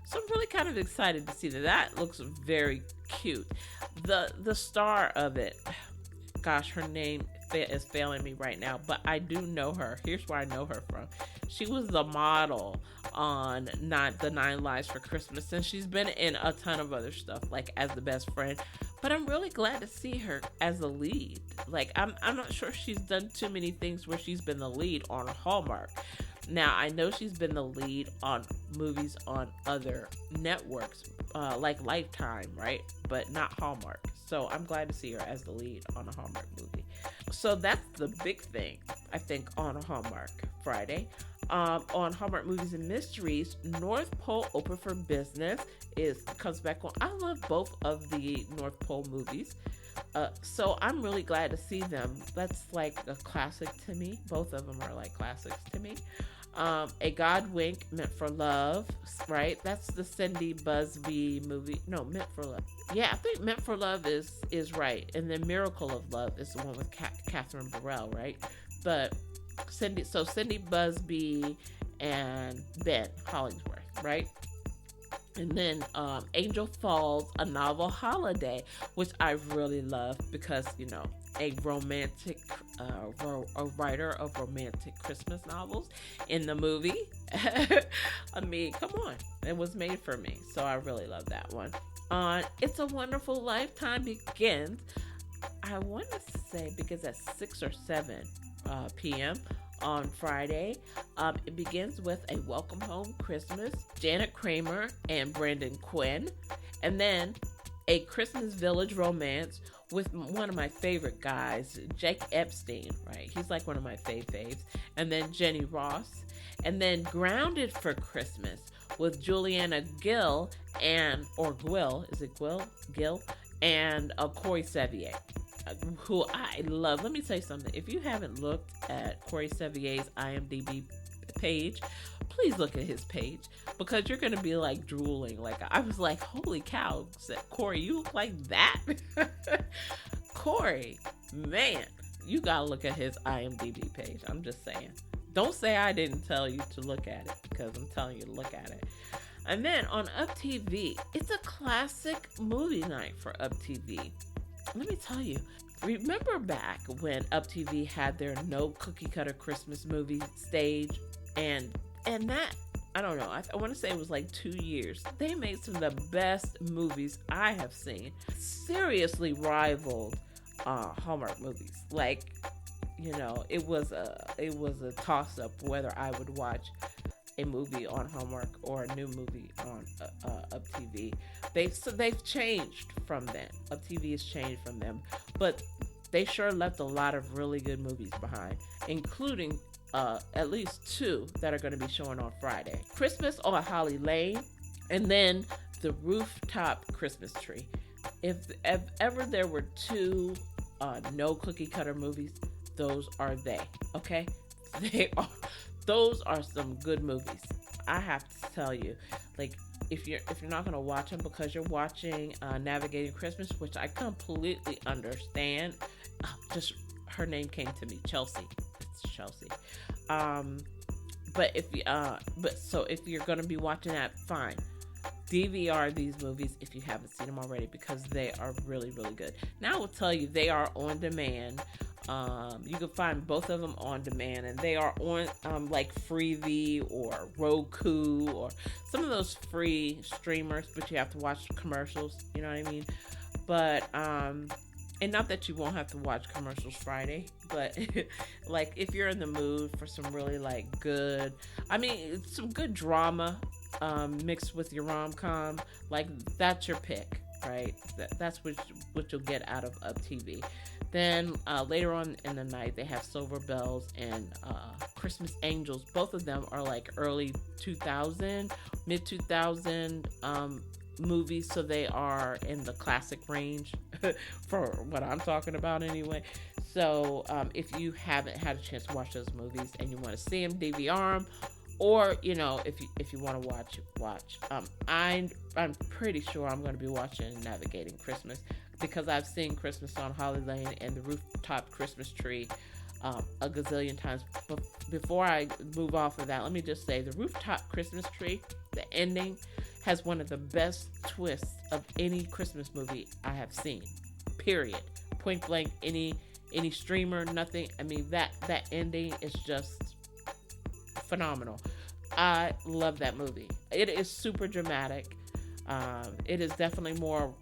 So I'm really kind of excited to see that. That looks very cute. The star of it, gosh, her name is failing me right now, but I do know her. Here's where I know her from. She was the model on the 9 Lives for Christmas, and she's been in a ton of other stuff, like as the best friend. But I'm really glad to see her as the lead. Like, I'm not sure she's done too many things where she's been the lead on Hallmark. Now, I know she's been the lead on movies on other networks, like Lifetime, right? But not Hallmark. So I'm glad to see her as the lead on a Hallmark movie. So that's the big thing, I think, on a Hallmark Friday. On Hallmark Movies and Mysteries, North Pole Open for Business comes back on. I love both of the North Pole movies. So I'm really glad to see them. That's like a classic to me. Both of them are like classics to me. A God Wink, Meant for Love, right? That's the Cindy Busby movie. No, Meant for Love. Yeah, I think Meant for Love is right. And then Miracle of Love is the one with Catherine Burrell, right? But Cindy Busby and Ben Hollingsworth, right? And then Angel Falls, A Novel Holiday, which I really love because, a romantic, a writer of romantic Christmas novels in the movie. I mean, come on. It was made for me. So I really love that one. It's a Wonderful Lifetime begins, I want to say, because at 6 or 7 p.m. on Friday. It begins with a Welcome Home Christmas, Janet Kramer and Brendan Quinn, and then a Christmas Village romance with one of my favorite guys, Jake Epstein, right? He's like one of my faves. And then Jenny Ross, and then Grounded for Christmas with Juliana Gill and Gill, and Corey Sevier, who I love. Let me tell you something. If you haven't looked at Corey Sevier's IMDb page, please look at his page, because you're going to be like drooling. Like, I was like, holy cow, Corey, you look like that? Corey, man, you got to look at his IMDb page. I'm just saying. Don't say I didn't tell you to look at it, because I'm telling you to look at it. And then on Up TV, it's a classic movie night for Up TV. Let me tell you, remember back when Up TV had their no cookie cutter Christmas movie stage, and that, I don't know, I want to say it was like 2 years. They made some of the best movies I have seen. Seriously rivaled Hallmark movies. Like, it was a toss up whether I would watch a movie on Hallmark or a new movie on Up TV. They've changed from then. Up TV has changed from them, but they sure left a lot of really good movies behind, including at least 2 that are going to be showing on Friday: Christmas on Holly Lane, and then The Rooftop Christmas Tree. If ever there were 2 no cookie cutter movies, those are they. Okay, they are. Those are some good movies. I have to tell you, like, if you're not gonna watch them because you're watching Navigating Christmas, which I completely understand. Just her name came to me, Chelsea. It's Chelsea. Um, but if you're gonna be watching that, fine. DVR these movies if you haven't seen them already because they are really, really good. Now I will tell you they are on demand. You can find both of them on demand, and they are on like Freevee or Roku or some of those free streamers, but you have to watch commercials. You know what I mean? But and not that you won't have to watch commercials Friday, but like if you're in the mood for some really like good, I mean, some good drama mixed with your rom-com, like that's your pick, right? That's what you'll get out of TV. Then later on in the night, they have Silver Bells and Christmas Angels. Both of them are like early 2000, mid 2000 movies, so they are in the classic range for what I'm talking about anyway. So if you haven't had a chance to watch those movies and you want to see them, DVR them, or if you want to watch. I'm pretty sure I'm going to be watching Navigating Christmas because I've seen Christmas on Holly Lane and the Rooftop Christmas Tree a gazillion times. But before I move off of that, let me just say the Rooftop Christmas Tree, the ending, has one of the best twists of any Christmas movie I have seen. Period. Point blank. Any streamer, nothing. I mean that ending is just phenomenal. I love that movie. It is super dramatic. It is definitely more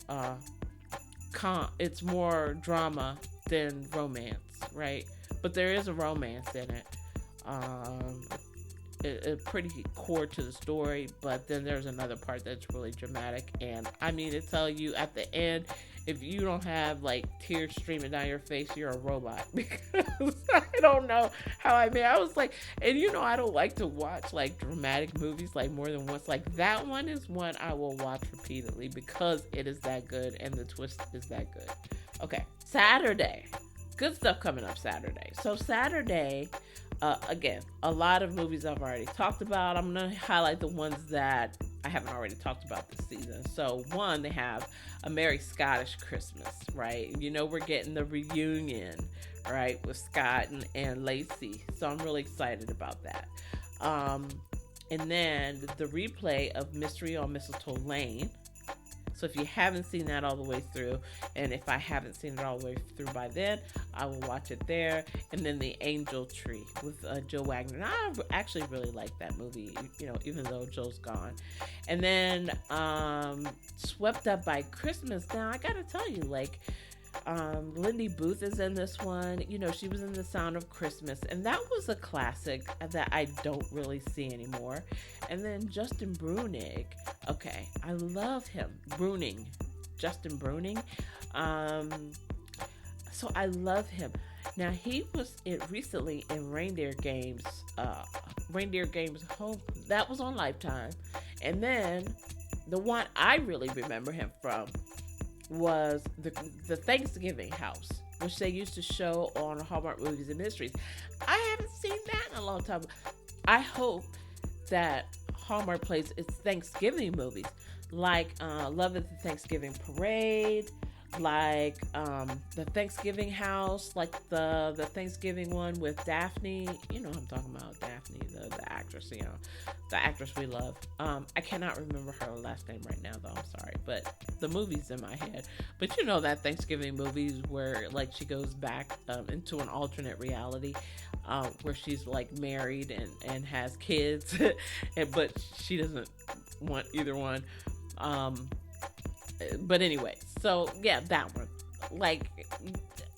it's more drama than romance, right? But there is a romance in it. It's pretty core to the story, but then there's another part that's really dramatic. And I mean to tell you, at the end, if you don't have like tears streaming down your face, you're a robot. Because I don't know how I was like, and I don't like to watch like dramatic movies like more than once. Like that one is one I will watch repeatedly because it is that good and the twist is that good. Okay, Saturday. Good stuff coming up Saturday. So Saturday, again, a lot of movies I've already talked about. I'm going to highlight the ones that I haven't already talked about this season. So one, they have A Merry Scottish Christmas, right? We're getting the reunion, right, with Scott and Lacey. So I'm really excited about that. And then the replay of Mystery on Mistletoe Lane. So if you haven't seen that all the way through, and if I haven't seen it all the way through by then, I will watch it there. And then The Angel Tree with Joe Wagner. And I actually really like that movie, even though Joe's gone. And then Swept Up by Christmas. Now, I got to tell you, like, Lindy Booth is in this one. She was in The Sound of Christmas, and that was a classic that I don't really see anymore. And then Justin Bruening. Okay, I love him. Justin Bruening. So I love him. Now he was recently in Reindeer Games Home. That was on Lifetime. And then the one I really remember him from was the Thanksgiving House, which they used to show on Hallmark Movies and Mysteries. I haven't seen that in a long time. I hope that Hallmark plays its Thanksgiving movies, like Love at the Thanksgiving Parade, like the Thanksgiving House, like the Thanksgiving one with Daphne. You know what I'm talking about, Daphne, the actress, the actress we love. I cannot remember her last name right now, though. I'm sorry, but the movie's in my head. But that Thanksgiving movies where like she goes back into an alternate reality, where she's like married and has kids, but she doesn't want either one. But anyway, so yeah, that one. Like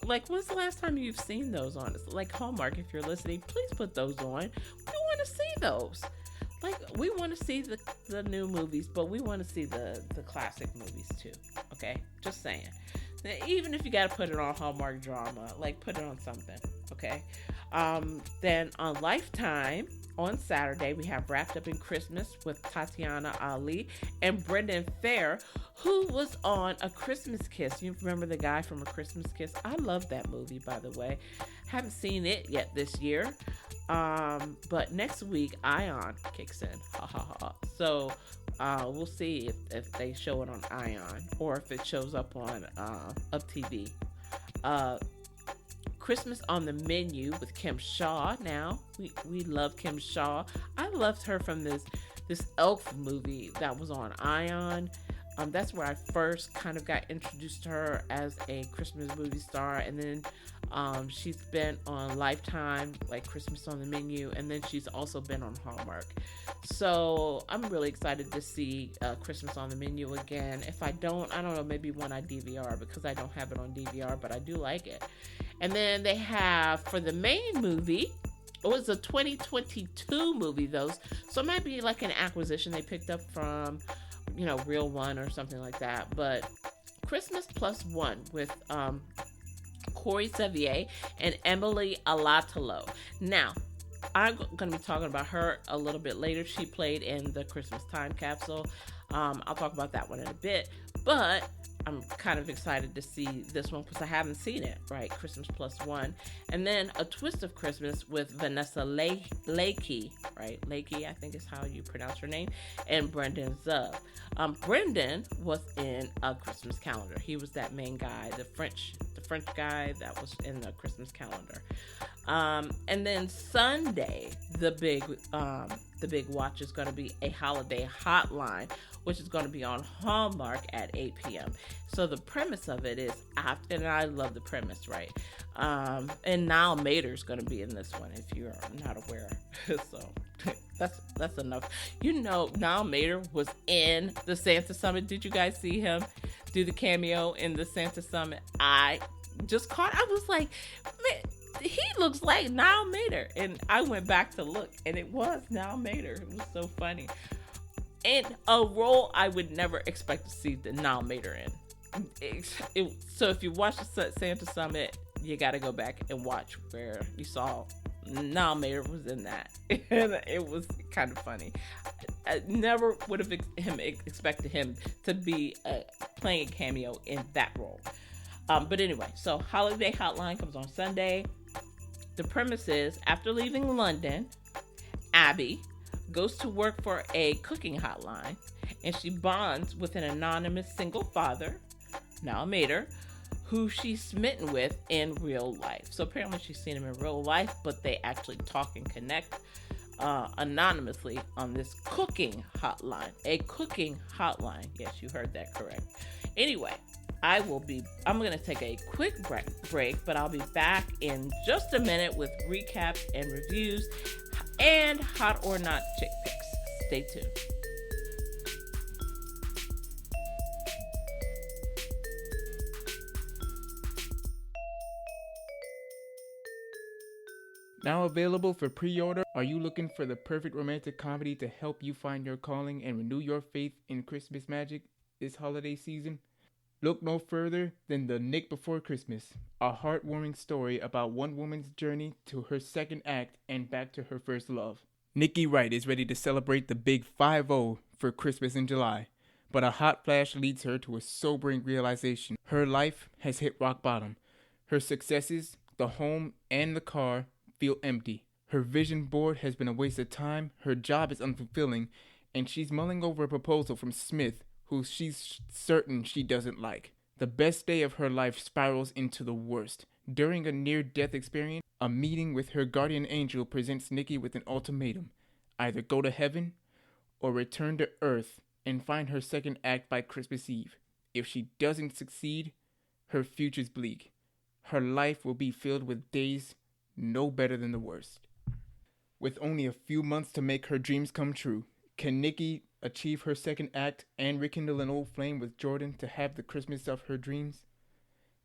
when's the last time you've seen those on? Like Hallmark, if you're listening, please put those on. We want to see those. Like, we want to see the new movies, but we want to see the classic movies too. Okay, just saying. Even if you got to put it on Hallmark drama, like put it on something. Okay. Then on Lifetime on Saturday, we have Wrapped Up in Christmas with Tatiana Ali and Brendan Fair, who was on A Christmas Kiss. You remember the guy from A Christmas Kiss? I love that movie, by the way. Haven't seen it yet this year. But next week, Ion kicks in. Ha ha ha. So We'll see if they show it on Ion or if it shows up on Up TV. Uh, Christmas on the Menu with Kim Shaw. Now we love Kim Shaw. I loved her from this Elf movie that was on Ion. That's where I first kind of got introduced to her as a Christmas movie star, and then she's been on Lifetime, like Christmas on the Menu, and then she's also been on Hallmark. So I'm really excited to see Christmas on the Menu again. If I don't know, maybe one I DVR because I don't have it on DVR, but I do like it. And then they have for the main movie. It was a 2022 movie, though, so it might be like an acquisition they picked up from, Real One or something like that. But Christmas Plus One with Corey Sevier and Emily Alatalo. Now, I'm going to be talking about her a little bit later. She played in the Christmas Time Capsule. I'll talk about that one in a bit. But I'm kind of excited to see this one because I haven't seen it, right? Christmas Plus One. And then A Twist of Christmas with Vanessa Lakey, right? Lakey, I think is how you pronounce her name, and Brendan Zub. Brendan was in A Christmas Calendar. He was that main guy, the French guy that was in the Christmas Calendar. And then Sunday, the big watch is going to be A Holiday Hotline, which is going to be on Hallmark at 8 p.m. So the premise of it is, and I love the premise, right? And Niall Mater's going to be in this one, if you're not aware. So that's enough. Niall Mater was in the Santa Summit. Did you guys see him do the cameo in the Santa Summit? I was like, man, he looks like Niall Mater. And I went back to look, and it was Niall Mater. It was so funny. And a role I would never expect to see the Niall Mater in. So if you watch the Santa Summit, you got to go back and watch where you saw Niall Mater was in that. And it was kind of funny. I never would have expected him to be playing a cameo in that role. But anyway, so Holiday Hotline comes on Sunday. The premise is, after leaving London, Abby goes to work for a cooking hotline, and she bonds with an anonymous single father, Niall Mater, who she's smitten with in real life. So apparently she's seen him in real life, but they actually talk and connect anonymously on this cooking hotline. A cooking hotline. Yes, you heard that correct. Anyway, I'm going to take a quick break, but I'll be back in just a minute with recaps and reviews and hot or not chick picks. Stay tuned. Now available for pre-order. Are you looking for the perfect romantic comedy to help you find your calling and renew your faith in Christmas magic this holiday season? Look no further than The Nick Before Christmas, a heartwarming story about one woman's journey to her second act and back to her first love. Nikki Wright is ready to celebrate the big 5-0 for Christmas in July, but a hot flash leads her to a sobering realization. Her life has hit rock bottom. Her successes, the home and the car, feel empty. Her vision board has been a waste of time, her job is unfulfilling, and she's mulling over a proposal from Smith, who she's certain she doesn't like. The best day of her life spirals into the worst. During a near-death experience, a meeting with her guardian angel presents Nikki with an ultimatum. Either go to heaven or return to Earth and find her second act by Christmas Eve. If she doesn't succeed, her future's bleak. Her life will be filled with days no better than the worst. With only a few months to make her dreams come true, can Nikki achieve her second act and rekindle an old flame with Jordan to have the Christmas of her dreams?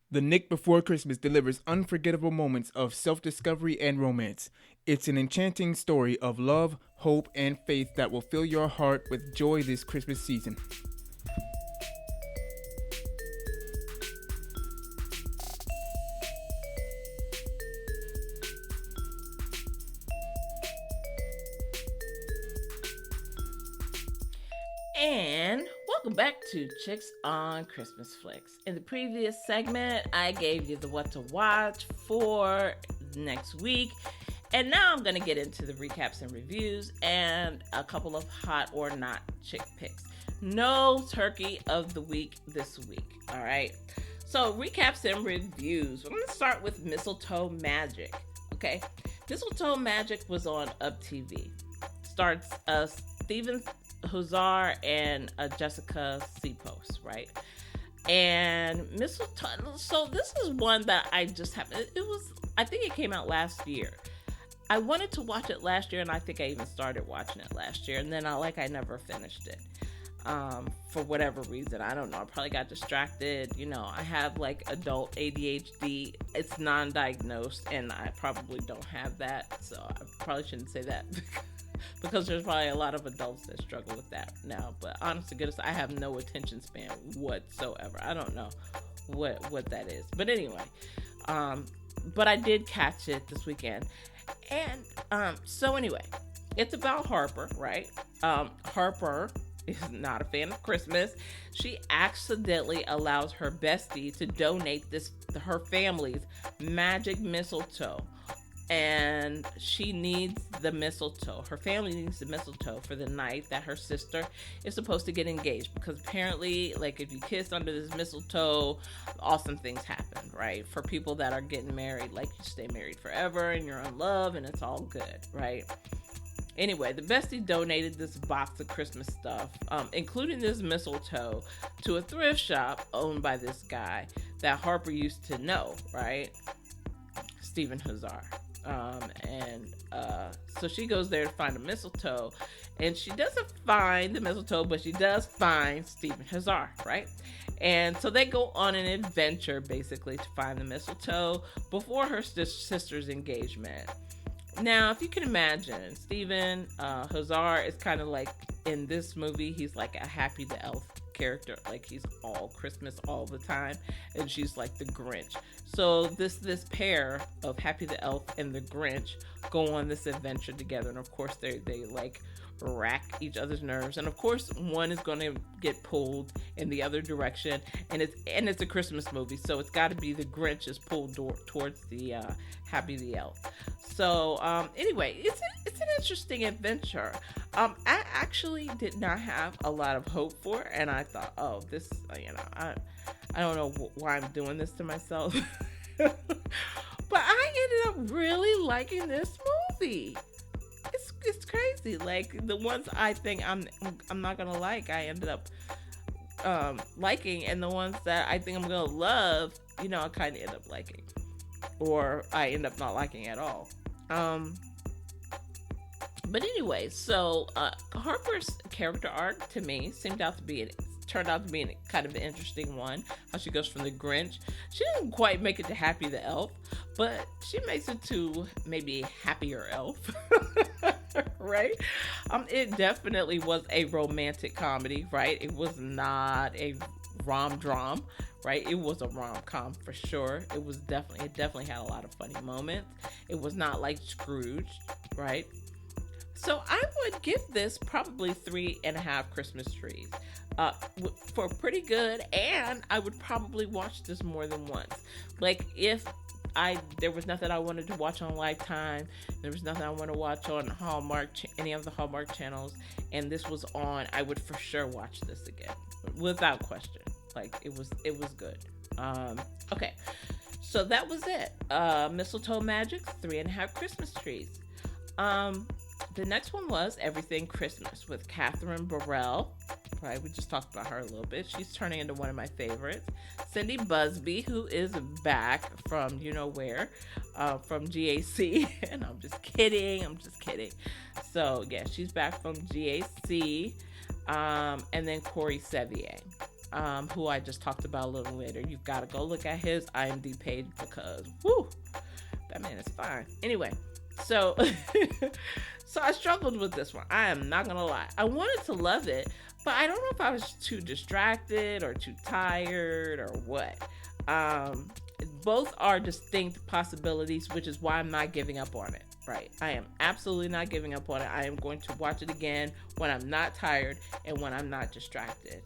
The Nick Before Christmas delivers unforgettable moments of self-discovery and romance. It's an enchanting story of love, hope, and faith that will fill your heart with joy this Christmas season. And welcome back to Chicks on Christmas Flicks. In the previous segment, I gave you the what to watch for next week. And now I'm going to get into the recaps and reviews and a couple of hot or not chick picks. No turkey of the week this week, all right? So recaps and reviews. I'm going to start with Mistletoe Magic, okay? Mistletoe Magic was on Up TV. Starts Steven Huszar and Jessica Sipos, right? And Mistletoe, so this is one that I just happened, I think it came out last year. I wanted to watch it last year, and I think I even started watching it last year, and then I never finished it. For whatever reason, I don't know. I probably got distracted. You know, I have like adult ADHD. It's non-diagnosed, and I probably don't have that, so I probably shouldn't say that because there's probably a lot of adults that struggle with that now. But honest to goodness, I have no attention span whatsoever. I don't know what that is. But anyway, but I did catch it this weekend. And so anyway, it's about Harper, right? Harper is not a fan of Christmas. She accidentally allows her bestie to donate her family's magic mistletoe. And she needs the mistletoe. Her family needs the mistletoe for the night that her sister is supposed to get engaged. Because apparently, like, if you kiss under this mistletoe, awesome things happen, right? For people that are getting married, like, you stay married forever and you're in love and it's all good, right? Anyway, the bestie donated this box of Christmas stuff, including this mistletoe, to a thrift shop owned by this guy that Harper used to know, right? Steven Huszar. So she goes there to find a mistletoe, and she doesn't find the mistletoe, but she does find Steven Huszar, right? And so they go on an adventure, basically, to find the mistletoe before her sister's engagement. Now, if you can imagine, Steven Huszar is kind of like, in this movie, he's like a Happy the Elf character. Like, he's all Christmas all the time, and she's like the Grinch. So this pair of Happy the Elf and the Grinch go on this adventure together, and of course they like rack each other's nerves, and of course one is going to get pulled in the other direction, and it's a Christmas movie, so it's got to be the Grinch is pulled towards the Happy the Elf. So anyway, it's an interesting adventure. I actually did not have a lot of hope for it, and I thought, oh, this, I don't know why I'm doing this to myself. But I ended up really liking this movie. It's crazy. Like, the ones I think I'm not gonna like, I ended up liking, and the ones that I think I'm gonna love, I kind of end up liking, or I end up not liking at all. But anyway, so Harper's character arc to me turned out to be kind of an interesting one. How she goes from the Grinch. She didn't quite make it to Happy the Elf, but she makes it to maybe Happier Elf. Right? It definitely was a romantic comedy, right? It was not a rom-dram, right? It was a rom-com for sure. It definitely had a lot of funny moments. It was not like Scrooge, right? So I would give this probably 3.5 Christmas trees for pretty good, and I would probably watch this more than once. Like, if there was nothing I wanted to watch on Lifetime, there was nothing I want to watch on Hallmark, any of the Hallmark channels, and this was on, I would for sure watch this again, without question. Like, it was good. Okay, so that was it. Mistletoe Magic, 3.5 Christmas trees. The next one was Everything Christmas with Catherine Burrell. Right, we just talked about her a little bit. She's turning into one of my favorites. Cindy Busby, who is back from where, from GAC. And I'm just kidding. So yeah, she's back from GAC. And then Corey Sevier, who I just talked about a little later. You've got to go look at his IMDb page because, whoo, that man is fine. Anyway, so so I struggled with this one. I am not gonna lie. I wanted to love it, but I don't know if I was too distracted or too tired or what. Both are distinct possibilities, which is why I'm not giving up on it. Right? I am absolutely not giving up on it. I am going to watch it again when I'm not tired and when I'm not distracted.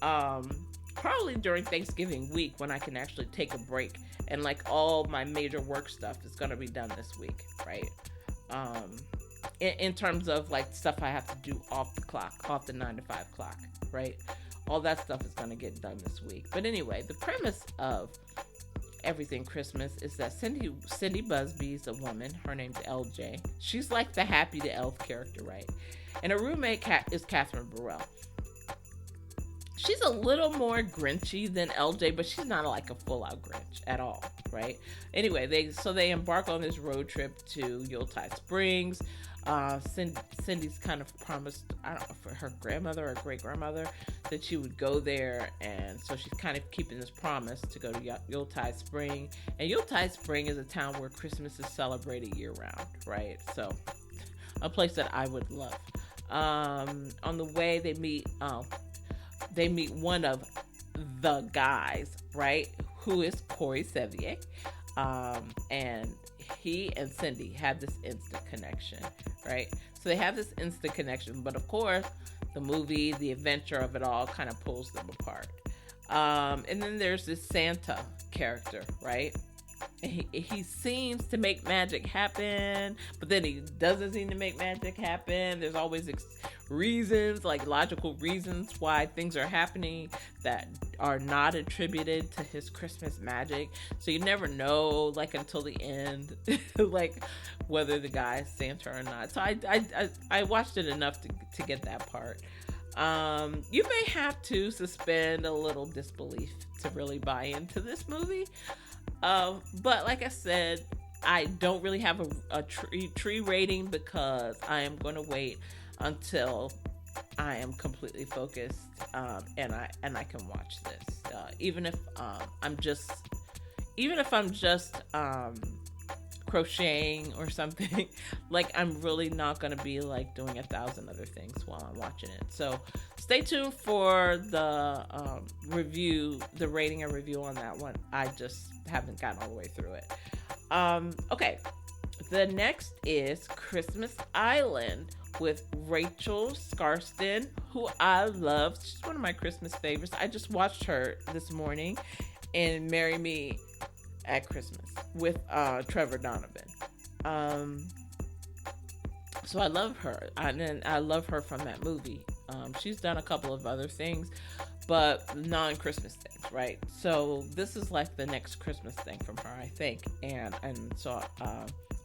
Probably during Thanksgiving week when I can actually take a break and like all my major work stuff is going to be done this week, right? in terms of like stuff I have to do off the clock, off the 9 to 5 clock, right? All that stuff is going to get done this week. But anyway, the premise of Everything Christmas is that Cindy Busby's a woman. Her name's LJ. She's like the Happy the Elf character, right? And her roommate is Catherine Burrell. She's a little more Grinchy than LJ, but she's not like a full-out Grinch at all, right? Anyway, they embark on this road trip to Yuletide Springs. Cindy's kind of promised, I don't know, for her grandmother or great-grandmother that she would go there, and so she's kind of keeping this promise to go to Yuletide Spring. And Yuletide Spring is a town where Christmas is celebrated year-round, right? So, a place that I would love. On the way, they meet one of the guys, right, who is Corey Sevier, and he and Cindy have this instant connection, right? So they have this instant connection, but of course, the movie, the adventure of it all kind of pulls them apart. And then there's this Santa character, right? He seems to make magic happen, but then he doesn't seem to make magic happen. There's always reasons, like logical reasons why things are happening that are not attributed to his Christmas magic. So you never know, like, until the end, like, whether the guy is Santa or not. So I watched it enough to get that part. You may have to suspend a little disbelief to really buy into this movie. But like I said, I don't really have a tree rating because I am going to wait until I am completely focused, and I can watch this. Even if I'm just crocheting or something, like, I'm really not going to be like doing 1,000 other things while I'm watching it. So stay tuned for the review, the rating and review on that one. I just haven't gotten all the way through it. Okay, the next is Christmas Island with Rachel Skarsten, who I love. She's one of my Christmas favorites. I just watched her this morning in Marry Me at Christmas with Trevor Donovan. So I love her. I love her from that movie. She's done a couple of other things, but non-Christmas things, right? So this is like the next Christmas thing from her, I think. And so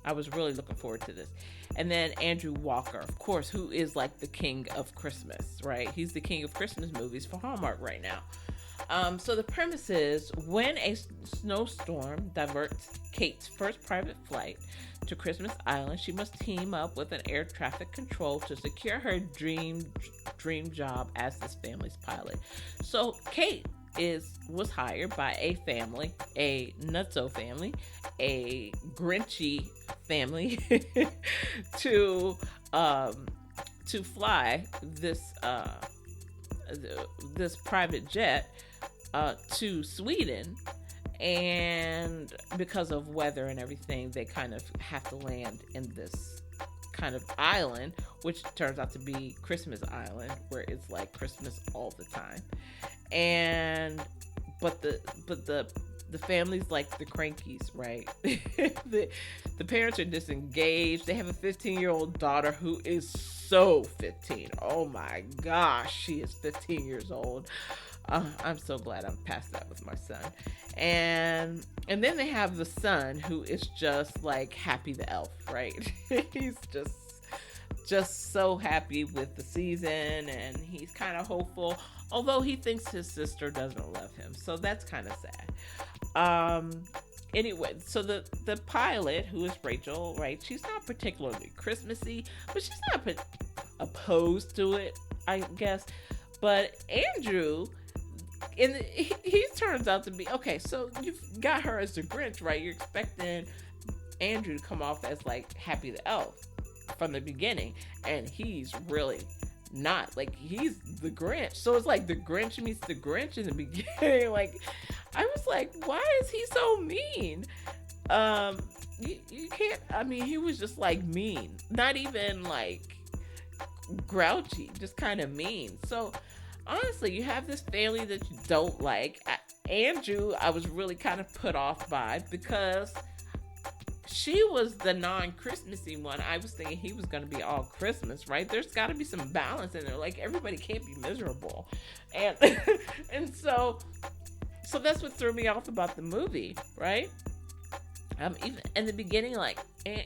I was really looking forward to this. And then Andrew Walker, of course, who is like the king of Christmas, right? He's the king of Christmas movies for Hallmark right now. So the premise is, when a snowstorm diverts Kate's first private flight to Christmas Island, she must team up with an air traffic control to secure her dream job as this family's pilot. So Kate was hired by a family, a nutso family, a Grinchy family, to fly this private jet to Sweden, and because of weather and everything, they kind of have to land in this kind of island, which turns out to be Christmas Island, where it's like Christmas all the time. But the family's like the Crankies, right? the parents are disengaged. They have a 15-year-old daughter who is so 15. Oh my gosh, she is 15 years old. I'm so glad I'm past that with my son. And then they have the son, who is just like Happy the Elf, right? He's just so happy with the season, and he's kind of hopeful, although he thinks his sister doesn't love him. So that's kind of sad. Anyway, so the pilot, who is Rachel, right? She's not particularly Christmassy, but she's not opposed to it, I guess. But Andrew, he turns out to be, okay, so you've got her as the Grinch, right? You're expecting Andrew to come off as like Happy the Elf from the beginning, and he's really not. Like, he's the Grinch. So it's like the Grinch meets the Grinch in the beginning. Like, I was like, why is he so mean? You can't, I mean, he was just like mean, not even like grouchy, just kind of mean. So honestly, you have this family that you don't like. Andrew, I was really kind of put off by, because she was the non-Christmassy one. I was thinking he was going to be all Christmas, right? There's got to be some balance in there. Like, everybody can't be miserable. And and so that's what threw me off about the movie, right? Even in the beginning, like,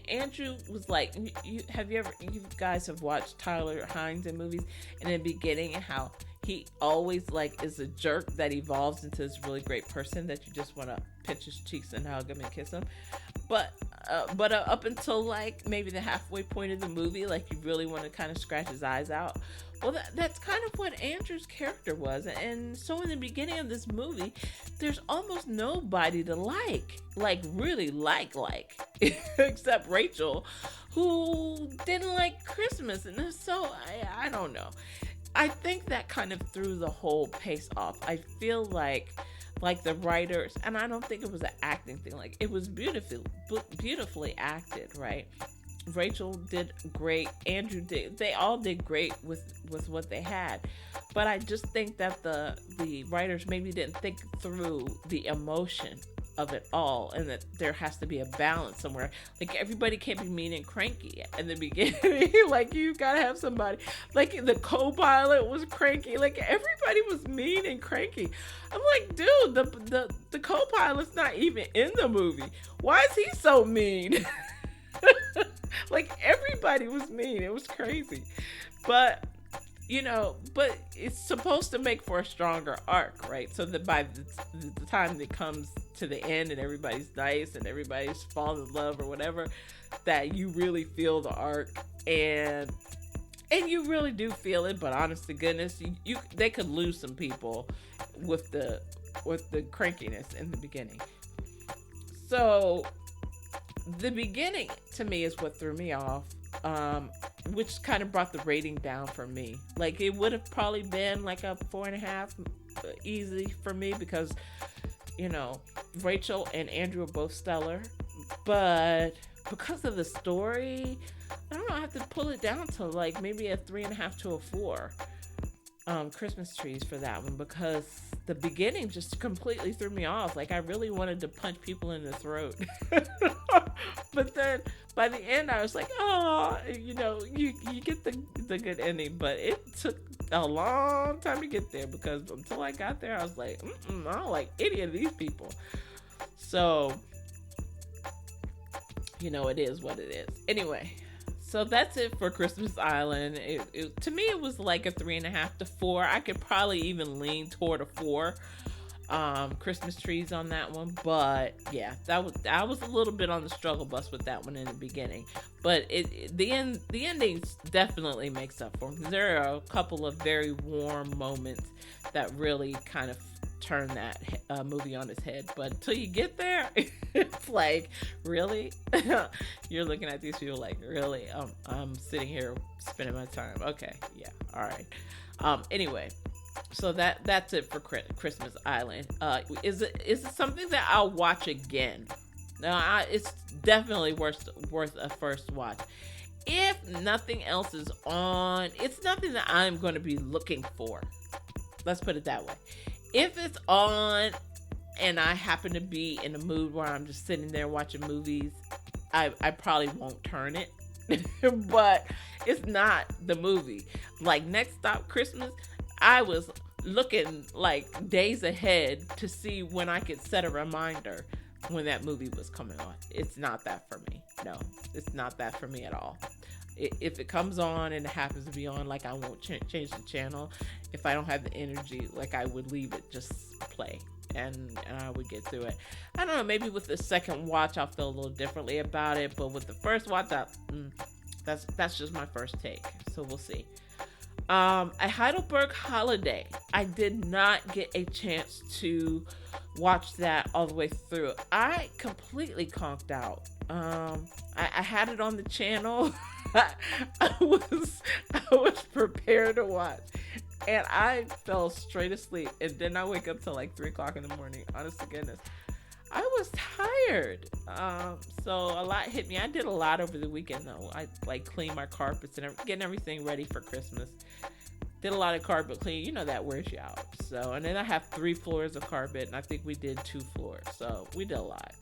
Andrew was like, you guys have watched Tyler Hynes in movies, and in the beginning, how he always, like, is a jerk that evolves into this really great person that you just want to pinch his cheeks and hug him and kiss him. But up until, like, maybe the halfway point of the movie, like, you really want to kind of scratch his eyes out. Well, that's kind of what Andrew's character was. And so in the beginning of this movie, there's almost nobody to really like, except Rachel, who didn't like Christmas. And so, I don't know. I think that kind of threw the whole pace off. I feel like the writers, and I don't think it was an acting thing, like, it was beautifully acted, right? Rachel did great, Andrew did, they all did great with what they had. But I just think that the writers maybe didn't think through the emotion of it all, and that there has to be a balance somewhere. Like, everybody can't be mean and cranky in the beginning. Like, you gotta have somebody, like, the co-pilot was cranky, like, everybody was mean and cranky. I'm like, dude, the co-pilot's not even in the movie. Why is he so mean? Like, everybody was mean. It was crazy. But but it's supposed to make for a stronger arc, right? So that by the time it comes to the end and everybody's nice and everybody's falling in love or whatever, that you really feel the arc, and you really do feel it. But honest to goodness, they could lose some people with the crankiness in the beginning. So the beginning to me is what threw me off, which kind of brought the rating down for me. Like, it would have probably been like a 4.5 easy for me, because Rachel and Andrew are both stellar, but because of the story, I don't know, I have to pull it down to like maybe a 3.5 to a 4. Christmas trees for that one, because the beginning just completely threw me off. Like, I really wanted to punch people in the throat. But then by the end I was like, oh, you get the good ending. But it took a long time to get there, because until I got there I was like, I don't like any of these people. So it is what it is. Anyway, so that's it for Christmas Island. To me, it was like a 3.5 to 4. I could probably even lean toward a 4. Christmas trees on that one, but yeah, I was a little bit on the struggle bus with that one in the beginning. But the ending definitely makes up for it. There are a couple of very warm moments that really kind of turn that movie on its head, but until you get there, it's like, really? You're looking at these people like, really? I'm sitting here spending my time. Okay, yeah, all right. Anyway, so that's it for Christmas Island. Is it something that I'll watch again? No, it's definitely worth a first watch. If nothing else is on, it's nothing that I'm going to be looking for. Let's put it that way. If it's on and I happen to be in a mood where I'm just sitting there watching movies, I probably won't turn it. But it's not the movie. Like, Next Stop Christmas, I was looking like days ahead to see when I could set a reminder when that movie was coming on. It's not that for me. No, it's not that for me at all. If it comes on and it happens to be on, like, I won't change the channel. If I don't have the energy, like, I would leave it just play, and I would get through it. I don't know, maybe with the second watch I'll feel a little differently about it, but with the first watch, that's just my first take, so we'll see. A Heidelberg Holiday, I did not get a chance to watch that all the way through. I completely conked out. I had it on the channel. I was prepared to watch, and I fell straight asleep, and then I wake up till like 3 o'clock in the morning. Honest to goodness, I was tired. So a lot hit me. I did a lot over the weekend though. I like cleaned my carpets and getting everything ready for Christmas. Did a lot of carpet cleaning. That wears you out. So, and then I have 3 floors of carpet, and I think we did 2 floors. So we did a lot.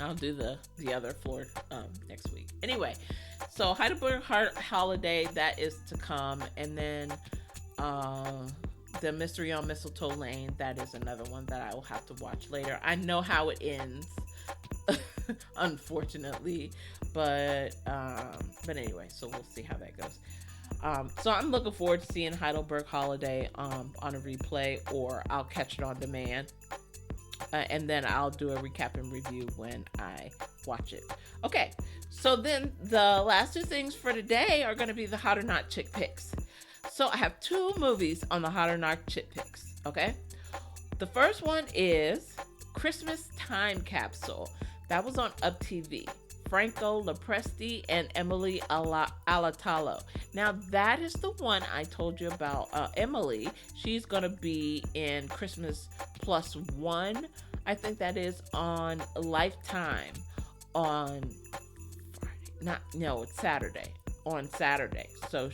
I'll do the other floor next week. Anyway, so Heidelberg Holiday, that is to come, and then the Mystery on Mistletoe Lane, that is another one that I will have to watch later. I know how it ends, unfortunately, but anyway, so we'll see how that goes. So I'm looking forward to seeing Heidelberg Holiday on a replay, or I'll catch it on demand. And then I'll do a recap and review when I watch it. Okay, so then the last two things for today are going to be the Hot or Not Chick Picks. So I have two movies on the Hot or Not Chick Picks, okay? The first one is Christmas Time Capsule. That was on Up TV. Franco Lopresti and Emily Alatalo. Now that is the one I told you about. Emily, she's gonna be in Christmas Plus One. I think that is on Lifetime on Friday. It's Saturday. On Saturday. So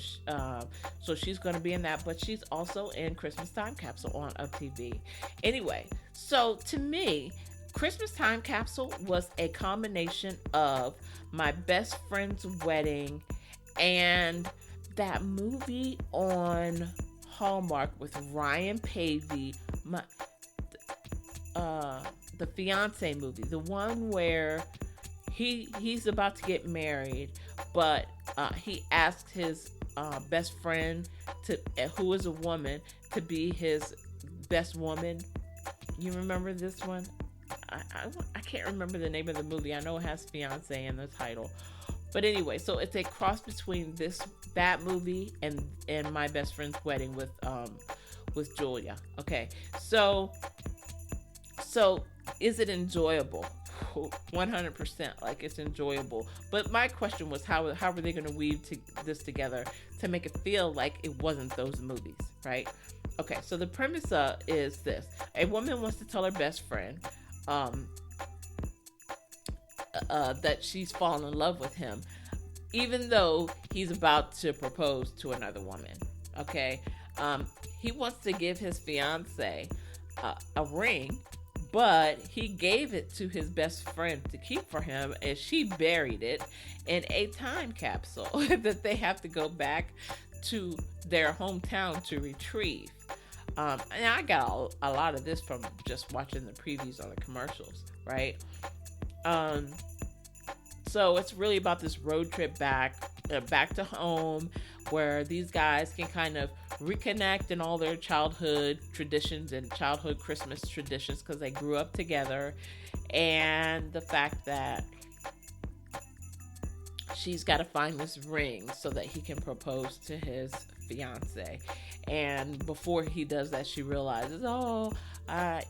she's gonna be in that, but she's also in Christmas Time Capsule on Up TV. Anyway, so to me, Christmas Time Capsule was a combination of My Best Friend's Wedding and that movie on Hallmark with Ryan Pavey, the fiance movie, the one where he's about to get married, but he asked his best friend who is a woman, to be his best woman. You remember this one? I can't remember the name of the movie. I know it has fiance in the title, but anyway, so it's a cross between that movie and My Best Friend's Wedding with Julia. Okay, so is it enjoyable? 100%. Like, it's enjoyable, but my question was how are they going to weave this together to make it feel like it wasn't those movies, right? Okay, so the premise is this: a woman wants to tell her best friend that she's fallen in love with him, even though he's about to propose to another woman. Okay, he wants to give his fiance a ring, but he gave it to his best friend to keep for him, and she buried it in a time capsule that they have to go back to their hometown to retrieve. And I got a lot of this from just watching the previews on the commercials, right? So it's really about this road trip back to home, where these guys can kind of reconnect in all their childhood traditions and childhood Christmas traditions, because they grew up together, and the fact that she's got to find this ring so that he can propose to his fiance. And before he does that, she realizes, I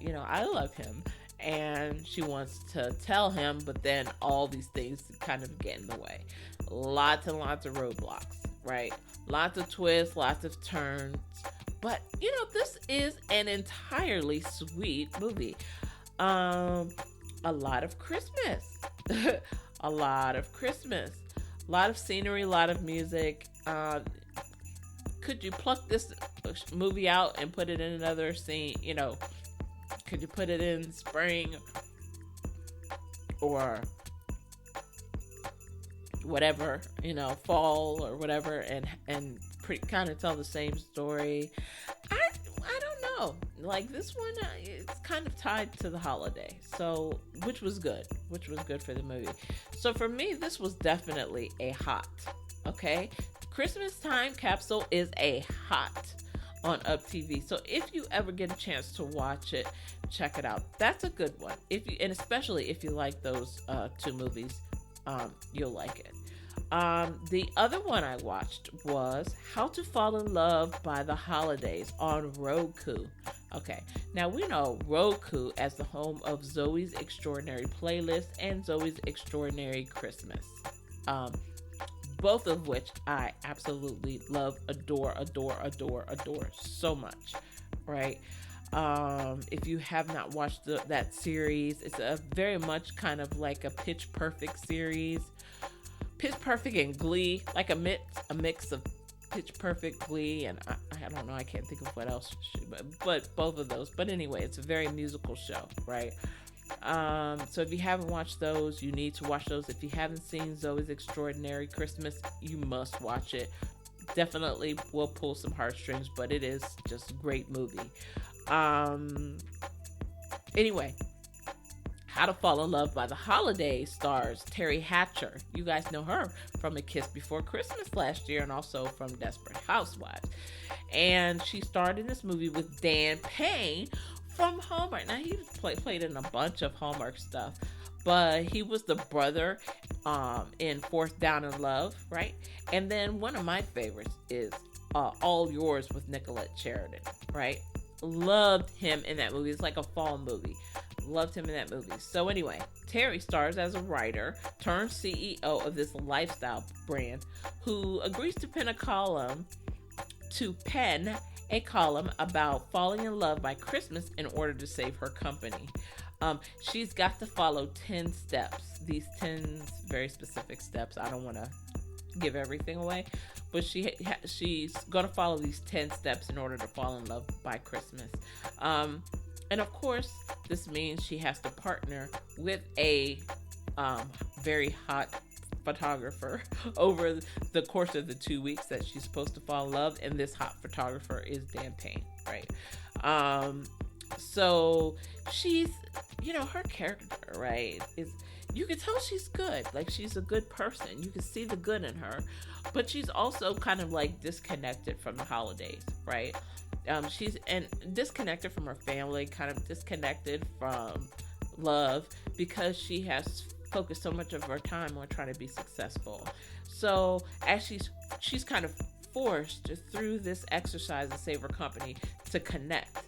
love him, and she wants to tell him, but then all these things kind of get in the way. Lots and lots of roadblocks, right? Lots of twists, lots of turns, but this is an entirely sweet movie. A lot of Christmas, a lot of Christmas, a lot of scenery, a lot of music. Could you pluck this movie out and put it in another scene? Could you put it in spring or whatever, fall or whatever, and kind of tell the same story? I don't know. Like, this one, it's kind of tied to the holiday, so which was good for the movie. So for me, this was definitely a hot. Okay, Christmas Time Capsule is a hot on Up TV. So if you ever get a chance to watch it, check it out. That's a good one. And especially if you like those two movies, you'll like it. The other one I watched was How to Fall in Love by the Holidays on Roku. Okay, now we know Roku as the home of Zoe's Extraordinary Playlist and Zoe's Extraordinary Christmas. Both of which I absolutely love, adore so much, right? If you have not watched that series, it's a very much kind of like a Pitch Perfect series. Pitch Perfect and Glee, like a mix of Pitch Perfect, Glee, and I don't know, I can't think of what else, but both of those. But anyway, it's a very musical show, right? So if you haven't watched those, you need to watch those. If you haven't seen Zoe's Extraordinary Christmas, you must watch it. Definitely will pull some heartstrings, but it is just a great movie. Anyway, How to Fall in Love by the Holidays stars Terry Hatcher. You guys know her from A Kiss Before Christmas last year and also from Desperate Housewives. And she starred in this movie with Dan Payne from Hallmark. Now, he played in a bunch of Hallmark stuff, but he was the brother in Fourth Down in Love, right? And then one of my favorites is All Yours with Nicolette Sheridan, right? Loved him in that movie. It's like a fall movie. Loved him in that movie. So anyway, Terry stars as a writer turned CEO of this lifestyle brand who agrees to pen a column about falling in love by Christmas in order to save her company. She's got to follow 10 steps. These 10 very specific steps. I don't want to give everything away, but she's going to follow these 10 steps in order to fall in love by Christmas. And of course, this means she has to partner with a very hot photographer over the course of the 2 weeks that she's supposed to fall in love. And this hot photographer is Dan Payne, right? So she's, her character, right, is, you can tell she's good. Like, she's a good person. You can see the good in her, but she's also kind of like disconnected from the holidays, right? She's disconnected from her family, kind of disconnected from love because she has focused so much of her time on trying to be successful. So as she's kind of forced through this exercise to save her company to connect.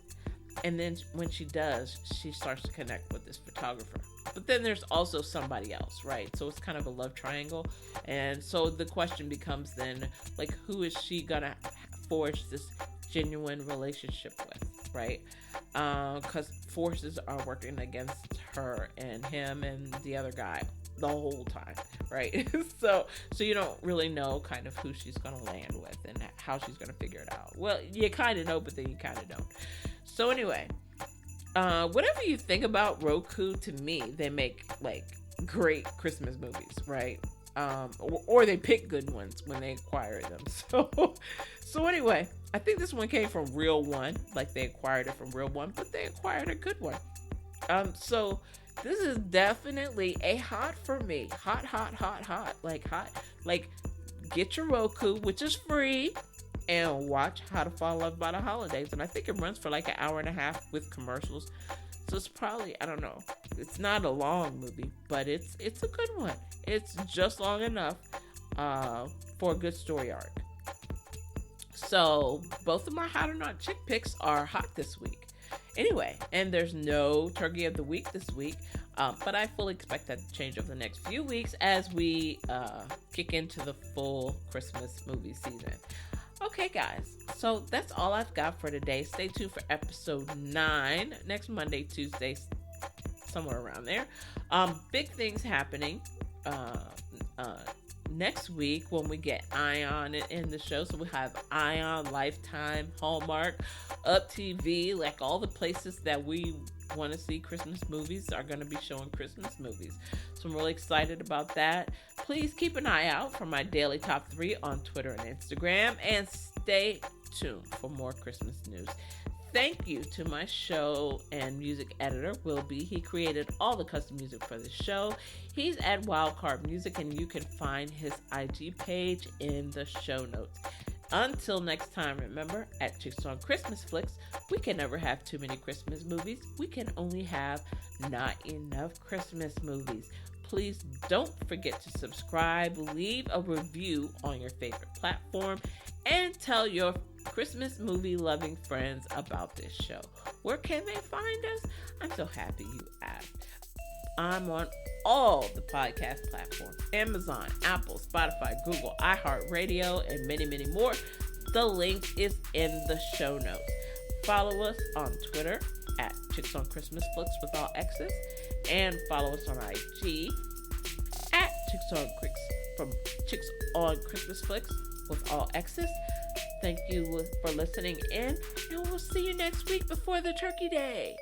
And then when she does, she starts to connect with this photographer. But then there's also somebody else, right? So it's kind of a love triangle. And so the question becomes then, like, who is she gonna forge this genuine relationship with, right? Because forces are working against her and him and the other guy the whole time, right? so you don't really know kind of who she's gonna land with and how she's gonna figure it out. Well, you kind of know, but then you kind of don't. So anyway, whatever you think about Roku, to me, they make like great Christmas movies, right? Or they pick good ones when they acquire them. So anyway, I think this one came from Real One, like they acquired it from Real One, but they acquired a good one. So this is definitely a hot for me. Hot. Like, get your Roku, which is free, and watch How to Fall in Love by the Holidays. And I think it runs for like an hour and a half with commercials. So it's probably, I don't know, it's not a long movie, but it's a good one. It's just long enough for a good story arc. So both of my Hot or Not Chick picks are hot this week. Anyway, and there's no Turkey of the Week this week, but I fully expect that to change over the next few weeks as we kick into the full Christmas movie season. Okay, guys, so that's all I've got for today. Stay tuned for episode 9 next Monday, Tuesday, somewhere around there. Big things happening next week when we get Ion in the show. So we have Ion, Lifetime, Hallmark, Up TV, like all the places that we want to see Christmas movies are going to be showing Christmas movies. So I'm really excited about that. Please keep an eye out for my daily top 3 on Twitter and Instagram, and stay tuned for more Christmas news. Thank you to my show and music editor, Will B. He created all the custom music for the show. He's at Wildcard Music, and you can find his IG page in the show notes. Until next time, remember, at Chicks on Christmas Flicks, we can never have too many Christmas movies. We can only have not enough Christmas movies. Please don't forget to subscribe, leave a review on your favorite platform, and tell your Christmas movie loving friends about this show. Where can they find us? I'm so happy you asked. I'm on all the podcast platforms: Amazon, Apple, Spotify, Google, iHeartRadio, and many, many more. The link is in the show notes. Follow us on Twitter at Chicks on Christmas Flicks with all X's, and follow us on IG at Chicks on Christmas Flicks with all X's. Thank you for listening in, and we'll see you next week before the Turkey Day.